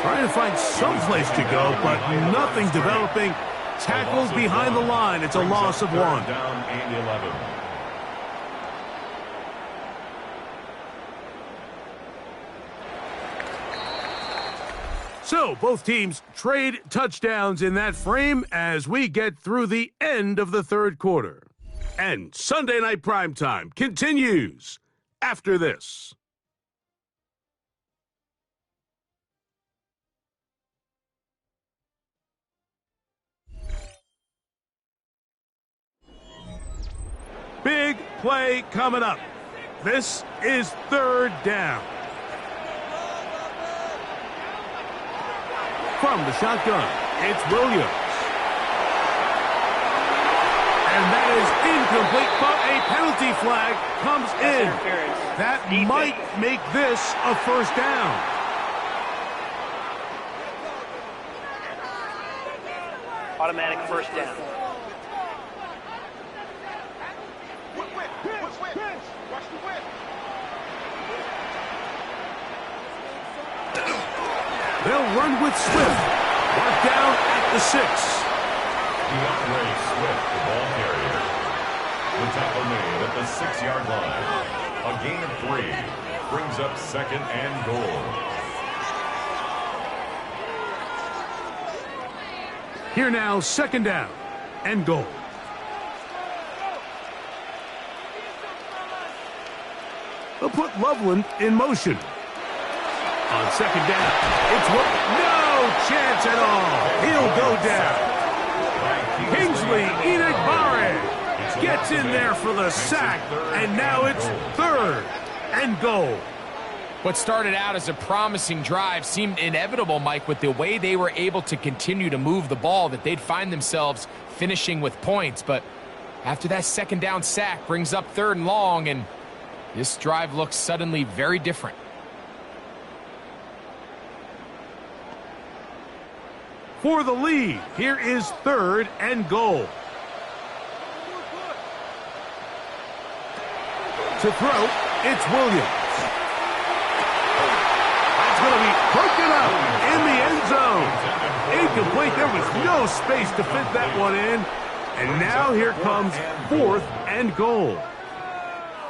Trying to find some place to go, but nothing developing. Tackled behind the line. It's a loss of 1.
Down and 11.
So, both teams trade touchdowns in that frame as we get through the end of the 3rd quarter. And Sunday Night Primetime continues after this. Big play coming up. This is 3rd down. From the shotgun, it's Williams. And that is incomplete, but a penalty flag comes in. That might make this a 1st down.
Automatic 1st down.
They'll run with Swift. Marked down at the 6.
DeAndre Swift, the ball carrier. The tackle made at the 6-yard line. A gain of 3 brings up 2nd and goal.
Here now, 2nd down and goal. They'll put Loveland in motion. On 2nd down, it's no chance at all. He'll go down. Kingsley Enagbare gets in there for the sack, and now it's 3rd and goal.
What started out as a promising drive seemed inevitable, Mike, with the way they were able to continue to move the ball, that they'd find themselves finishing with points. But after that 2nd down sack brings up 3rd and long, and this drive looks suddenly very different.
For the lead, here is 3rd and goal. To throw, it's Williams. That's going to be broken up in the end zone. Incomplete. There was no space to fit that one in. And now here comes 4th and goal.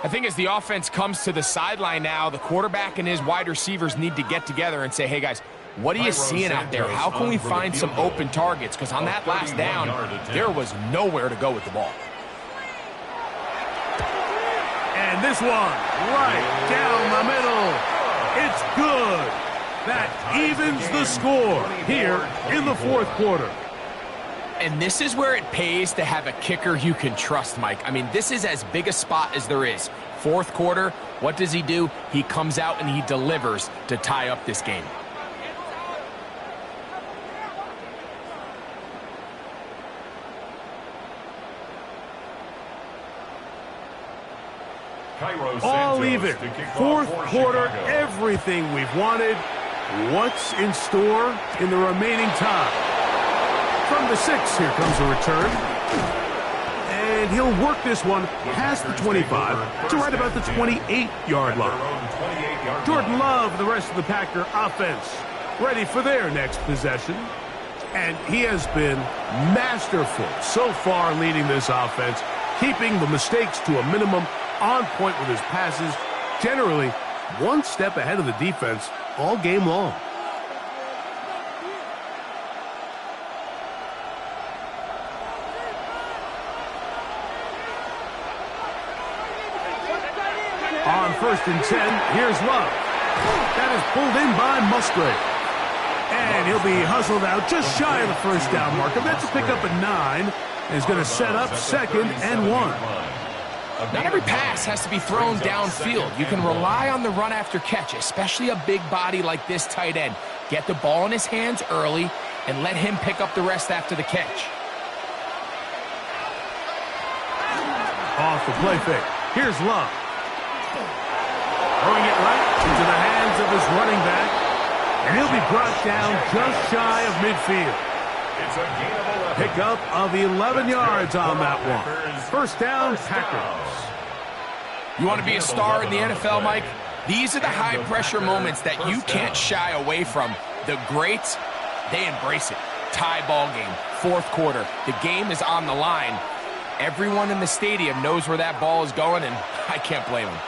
I think as the offense comes to the sideline now, the quarterback and his wide receivers need to get together and say, hey, guys, what are you seeing out there? How can we find some open targets? Because on that last down, there was nowhere to go with the ball.
And this one, right down the middle. It's good. That evens the score here in the 4th quarter.
And this is where it pays to have a kicker you can trust, Mike. I mean, this is as big a spot as there is. 4th quarter, what does he do? He comes out and he delivers to tie up this game.
All even. 4th quarter, everything we've wanted. What's in store in the remaining time? From the 6, here comes a return. And he'll work this one past the 25 to right about the 28-yard line. Jordan Love and the rest of the Packer offense ready for their next possession. And he has been masterful so far leading this offense, keeping the mistakes to a minimum, on point with his passes, generally one step ahead of the defense all game long. On 1st and 10, here's Love. That is pulled in by Musgrave. And he'll be hustled out just shy of the 1st down marker. That's a pickup at 9. And he's going to set up 2nd and 1.
Not every pass has to be thrown downfield. You can rely on the run after catch, especially a big body like this tight end. Get the ball in his hands early and let him pick up the rest after the catch.
Off the play fake. Here's Love. Throwing it right into the hands of his running back. And he'll be brought down just shy of midfield.
It's a gain of 11.
Pickup of 11 yards on that one. 1st down, Packers.
You want to be a star in the NFL, Mike? These are the high-pressure moments that you can't shy away from. The greats, they embrace it. Tie ball game, 4th quarter. The game is on the line. Everyone in the stadium knows where that ball is going, and I can't blame them.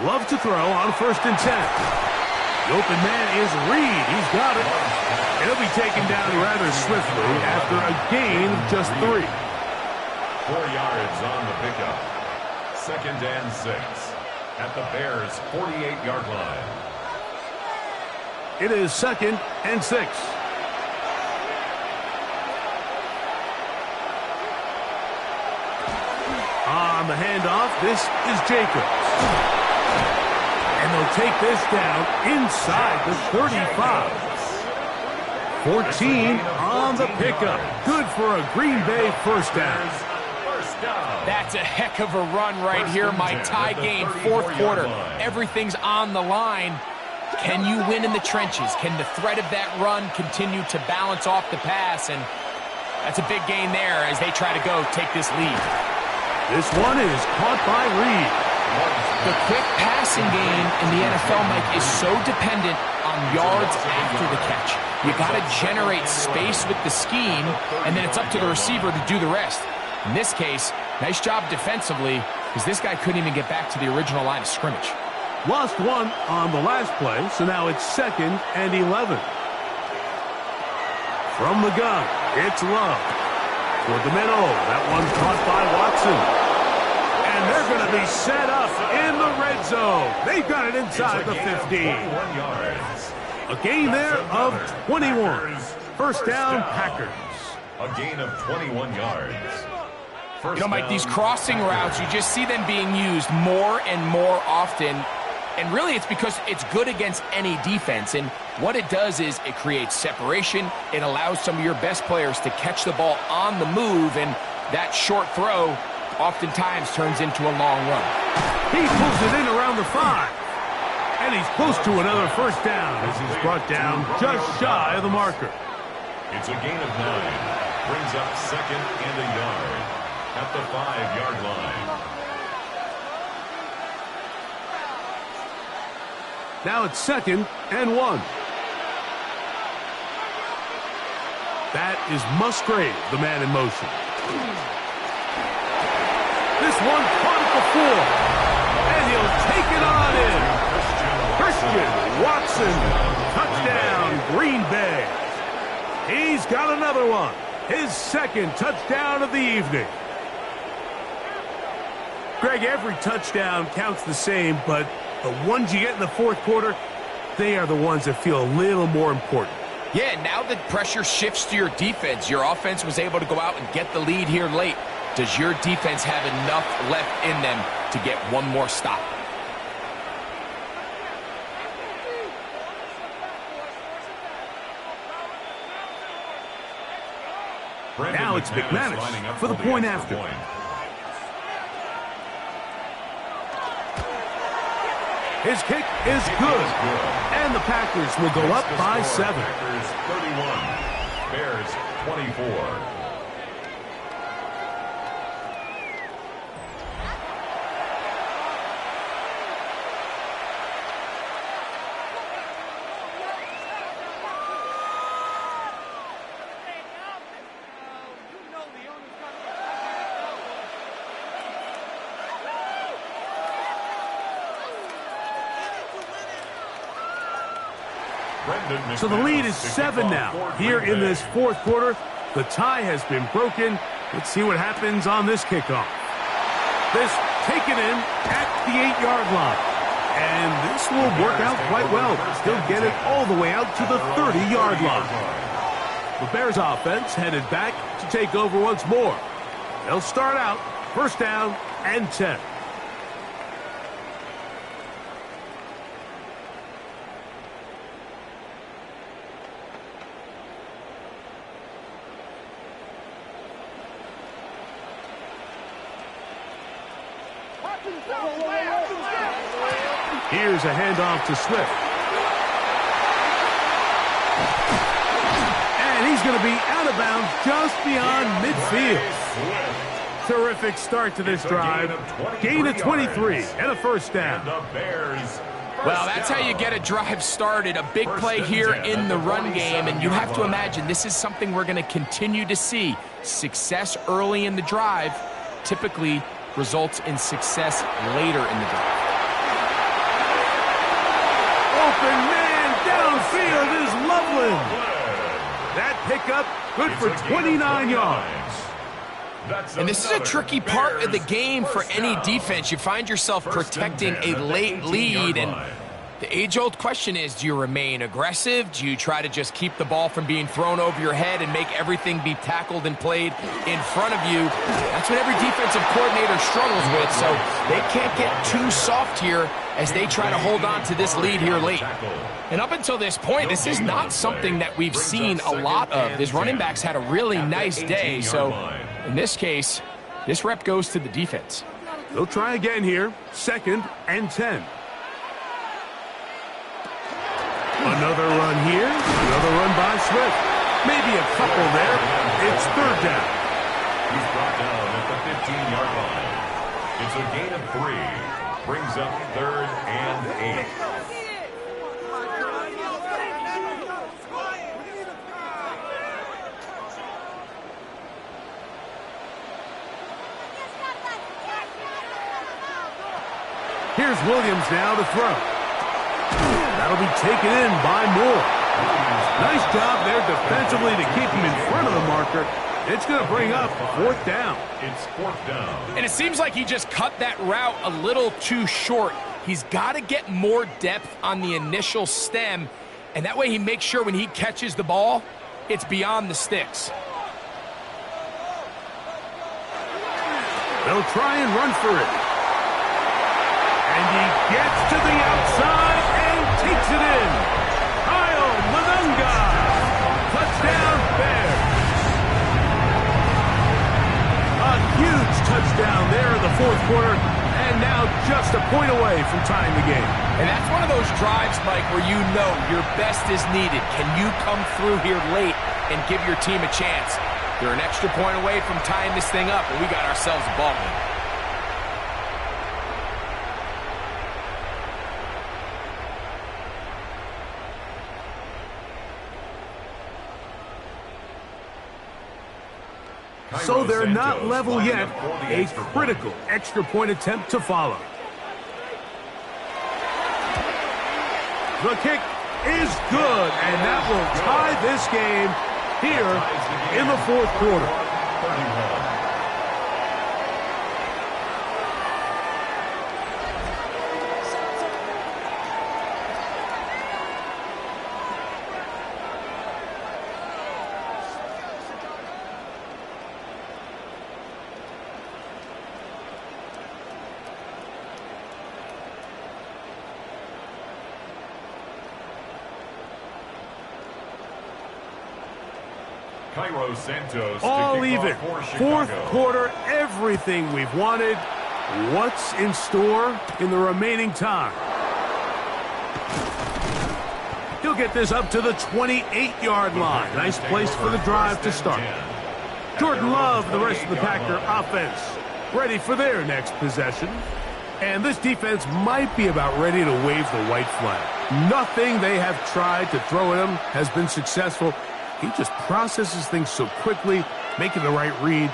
Love to throw on 1st and 10. The open man is Reed. He's got it. And he'll be taken down rather swiftly after a gain of just 3.
4 yards on the pickup. 2nd and 6 at the Bears' 48-yard line.
It is 2nd and 6. On the handoff, this is Jacobs. And they'll take this down inside the 35. 14 on the pickup. Good for a Green Bay 1st down.
That's a heck of a run right here, Mike. Tie game, 4th quarter. Everything's on the line. Can you win in the trenches? Can the threat of that run continue to balance off the pass? And that's a big gain there as they try to go take this lead.
This one is caught by Reed.
The quick passing game in the NFL, Mike, is so dependent on on yards after the catch. You got to generate space with the scheme, and then it's up to the receiver to do the rest. In this case, nice job defensively, because this guy couldn't even get back to the original line of scrimmage.
Lost one on the last play, so now it's 2nd and 11. From the gun, it's Love. Toward the middle, that one's caught by Watson. And they're going to be set up in the red zone. They've got it inside the 15. A gain there of 21. First down, Packers.
A gain of 21 yards.
You know, Mike, these crossing routes, you just see them being used more and more often. And really, it's because it's good against any defense. And what it does is it creates separation. It allows some of your best players to catch the ball on the move. And that short throw oftentimes turns into a long run.
He pulls it in around the 5. And he's close to another first down as he's brought down just shy of the marker.
It's a gain of 9. Brings up 2nd and a yard at the 5-yard line.
Now it's 2nd and 1. That is Musgrave, the man in motion. This one caught at the 4. And he'll take it on in. Christian Watson, touchdown, Green Bay. He's got another one. His 2nd touchdown of the evening. Greg, every touchdown counts the same, but the ones you get in the 4th quarter, they are the ones that feel a little more important.
Yeah, now that pressure shifts to your defense, your offense was able to go out and get the lead here late. Does your defense have enough left in them to get one more stop?
Now it's McManus for the point after. His kick is good. And the Packers will go up by 7.
Packers 31, Bears 24.
So the lead is 7 now. Here in this 4th quarter, the tie has been broken. Let's see what happens on this kickoff. This taken in at the 8-yard line. And this will work out quite well. He'll get it all the way out to the 30-yard line. The Bears offense headed back to take over once more. They'll start out first down and 10. Here's a handoff to Swift. And he's going to be out of bounds just beyond midfield. Terrific start to this drive. Gain of 23 and a first down.
Well, that's how you get a drive started. A big play here in the run game, and you have to imagine this is something we're going to continue to see. Success early in the drive typically results in success later in the drive.
Open man downfield is Loveland. That pickup good for 29 yards.
And this is a tricky part of the game for any defense. You find yourself protecting a late lead, and the age-old question is, do you remain aggressive? Do you try to just keep the ball from being thrown over your head and make everything be tackled and played in front of you? That's what every defensive coordinator struggles with, so they can't get too soft here as they try to hold on to this lead here late. And up until this point, this is not something that we've seen a lot of. These running backs had a really nice day, so in this case, this rep goes to the defense.
They'll try again here, 2nd and 10. Another run here, another run by Swift. Maybe a couple there. It's 3rd down.
He's brought down at the 15-yard line. It's a gain of 3. Brings up 3rd and 8.
Here's Williams now to throw. That'll be taken in by Moore. Nice job there defensively to keep him in front of the marker. It's going to bring up 4th down.
It's 4th down.
And it seems like he just cut that route a little too short. He's got to get more depth on the initial stem, and that way he makes sure when he catches the ball, it's beyond the sticks.
They'll try and run for it. And he gets to the outside and takes it in. Kyle Malunga. Touchdown, Bears. A huge touchdown there in the 4th quarter, and now just a point away from tying the game.
And that's one of those drives, Mike, where you know your best is needed. Can you come through here late and give your team a chance? They're an extra point away from tying this thing up, and we got ourselves a ball game.
So they're not level yet. A critical extra point attempt to follow. The kick is good, and that will tie this game here in the 4th quarter.
31. Cairo Santos
All
to kick
even.
off for
4th
Chicago.
quarter, everything we've wanted. What's in store in the remaining time? He'll get this up to the 28-yard line. Nice place for the drive to start. Jordan Love, the rest of the Packer offense, ready for their next possession. And this defense might be about ready to wave the white flag. Nothing they have tried to throw at him has been successful. He just processes things so quickly, making the right read,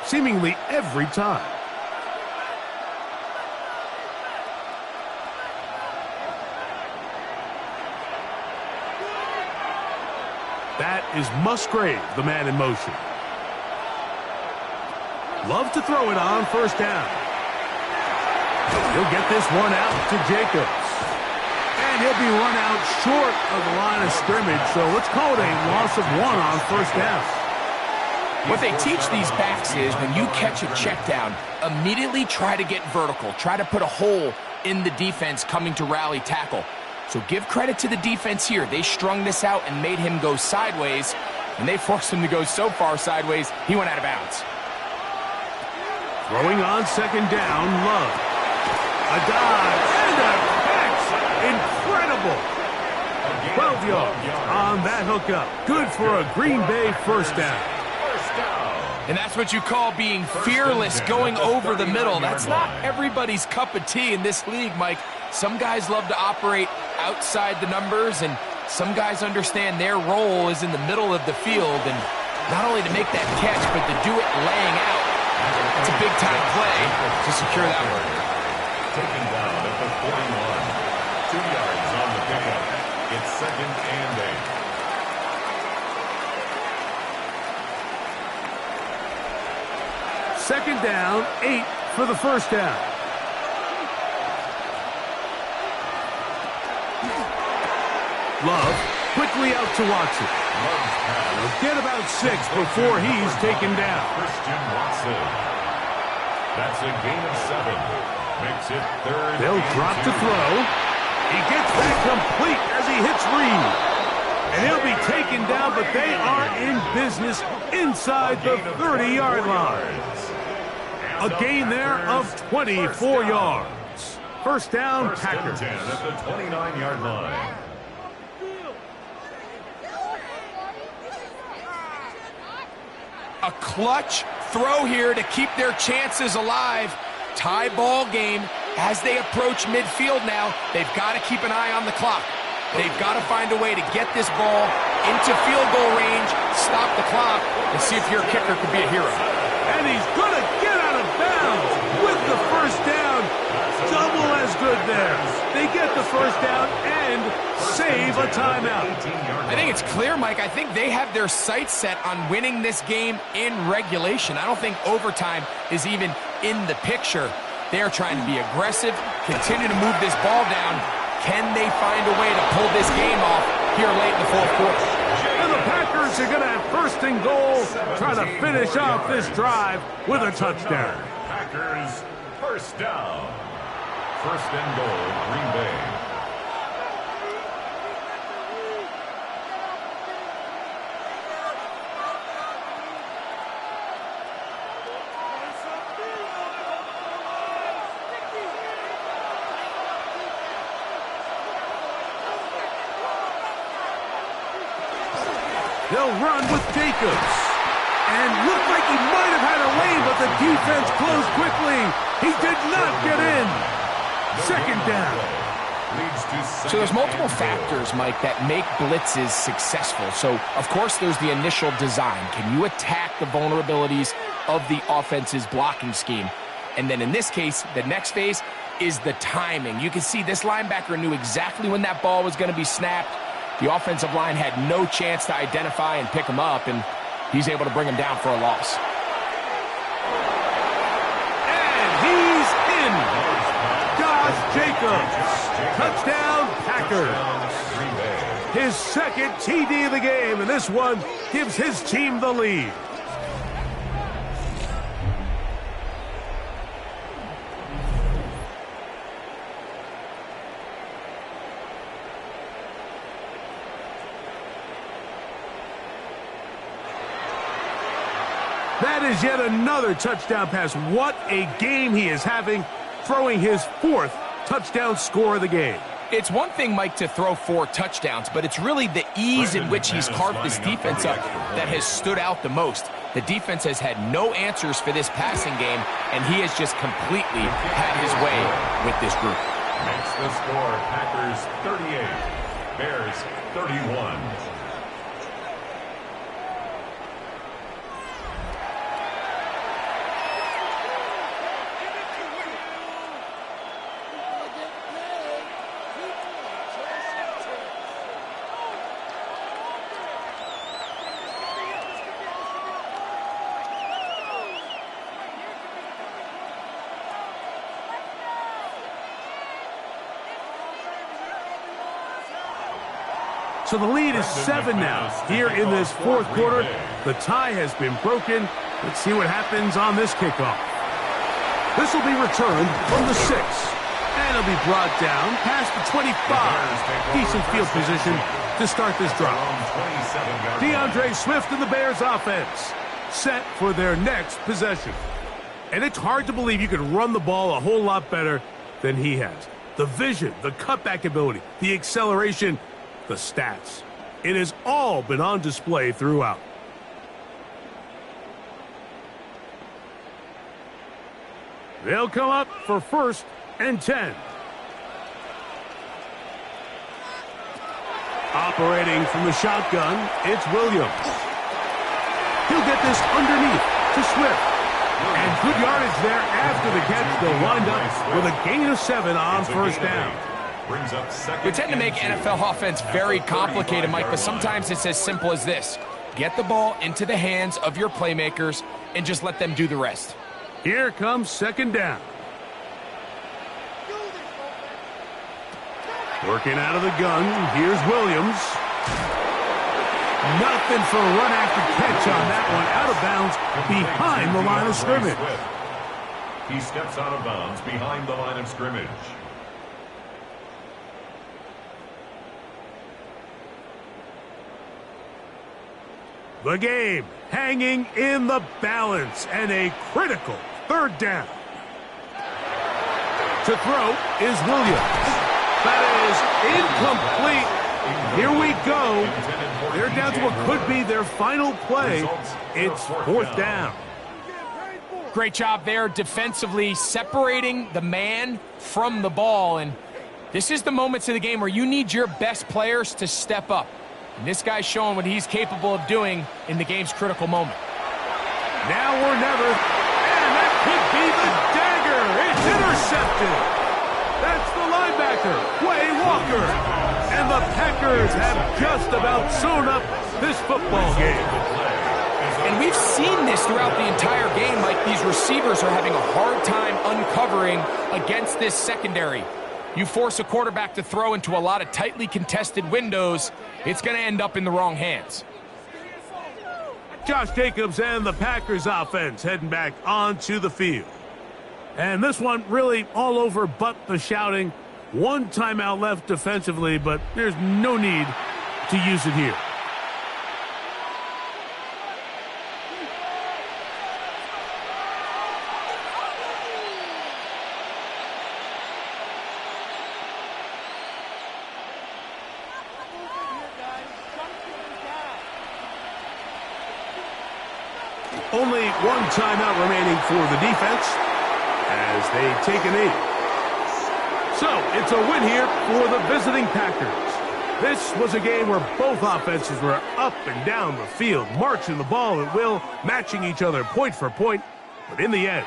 seemingly every time. That is Musgrave, the man in motion. Love to throw it on 1st down. He'll get this one out to Jacobs. And he'll be run out short of the line of scrimmage, so let's call it a loss of 1 on 1st down.
What they teach these backs is when you catch a check down, immediately try to get vertical. Try to put a hole in the defense coming to rally tackle. So give credit to the defense here. They strung this out and made him go sideways, and they forced him to go so far sideways, he went out of bounds.
Throwing on 2nd down, Love. A dive and a catch. Incredible. 12 yards on that hookup. Good for a Green Bay 1st down.
And that's what you call being fearless, going over the middle. That's not everybody's cup of tea in this league, Mike. Some guys love to operate outside the numbers, and some guys understand their role is in the middle of the field, and not only to make that catch, but to do it laying out. It's a big-time play to secure that one.
Taken down at the 41. 2 yards on the pickup. It's 2nd and 8.
Second down, 8 for the 1st down. Love quickly out to Watson. He'll get about 6 before he's taken down.
Christian Watson. That's a gain of 7. Makes it 3rd.
They'll drop to throw. He gets that complete as he hits Reed. And he'll be taken down, but they are in business inside the 30-yard line. A gain there of 24 yards. 1st down, Packers.
10 at the 29-yard line.
A clutch throw here to keep their chances alive. Tie ball game as they approach midfield now. They've got to keep an eye on the clock. They've got to find a way to get this ball into field goal range, stop the clock, and see if your kicker could be a hero.
And he's going to get out of bounds with the 1st down. Double as good there. They get the first down and save a timeout.
I think it's clear, Mike. I think they have their sights set on winning this game in regulation. I don't think overtime is even in the picture. They're trying to be aggressive, continue to move this ball down. Can they find a way to pull this game off here late in the fourth quarter?
And the Packers are going to have first and goal, trying to finish off this drive with a touchdown.
Packers first down. First and goal, Green Bay.
They'll run with Jacobs. And looked like he might have had a lane, but the defense closed quickly. He did not get in. Second down.
So there's multiple factors, Mike, that make blitzes successful. So, of course, there's the initial design. Can you attack the vulnerabilities of the offense's blocking scheme? And then in this case, the next phase is the timing. You can see this linebacker knew exactly when that ball was going to be snapped. The offensive line had no chance to identify and pick him up, and he's able to bring him down for a loss.
And he's in. Josh Jacobs. Touchdown, Packers. His second TD of the game, and this one gives his team the lead. That is yet another touchdown pass. What a game he is having, throwing his fourth touchdown score of the game.
It's one thing, Mike, to throw 4 touchdowns, but it's really the ease in which he's carved this defense up that has stood out the most. The defense has had no answers for this passing game, and he has just completely had his way with this group.
Makes the score Packers 38, Bears 31.
So the lead is 7 now here in this fourth quarter. The tie has been broken. Let's see what happens on this kickoff. This will be returned from the 6. And it'll be brought down past the 25. Decent field position to start this drive. DeAndre Swift and the Bears offense set for their next possession. And it's hard to believe you could run the ball a whole lot better than he has. The vision, the cutback ability, the acceleration, the stats. It has all been on display throughout. They'll come up for first and 10. Operating from the shotgun, it's Williams. He'll get this underneath to Swift. And good yardage there after the catch. They'll wind up with a gain of 7 on first down.
We tend to make NFL offense very complicated, Mike, but sometimes it's as simple as this. Get the ball into the hands of your playmakers and just let them do the rest.
Here comes second down. Working out of the gun, here's Williams. Nothing for a run after catch on that one. Out of bounds behind the line of scrimmage.
He steps out of bounds behind the line of scrimmage.
The game hanging in the balance and a critical third down. To throw is Williams. That is incomplete. Here we go. They're down to what could be their final play. It's fourth down.
Great job there defensively, separating the man from the ball. And this is the moments of the game where you need your best players to step up. And this guy's showing what he's capable of doing in the game's critical moment.
Now or never. And that could be the dagger. It's intercepted. That's the line Baker. And the Packers have just about sewn up this football game.
And we've seen this throughout the entire game, like these receivers are having a hard time uncovering against this secondary. You force a quarterback to throw into a lot of tightly contested windows, it's going to end up in the wrong hands.
Josh Jacobs and the Packers offense heading back onto the field. And this one really all over but the shouting. One timeout left defensively, but there's no need to use it here. Only one timeout remaining for the defense as they take a knee. So, it's a win here for the visiting Packers. This was a game where both offenses were up and down the field, marching the ball at will, matching each other point for point. But in the end,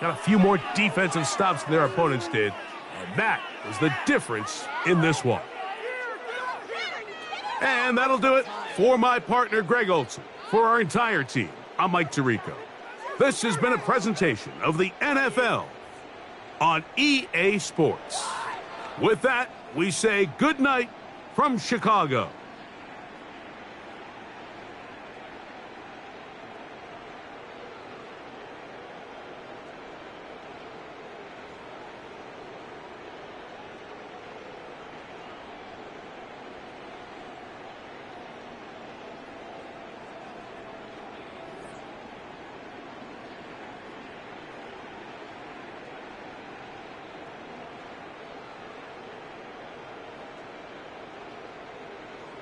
got a few more defensive stops than their opponents did, and that was the difference in this one. And that'll do it for my partner, Greg Olson. For our entire team, I'm Mike Tirico. This has been a presentation of the NFL on EA Sports. With that, we say good night from Chicago.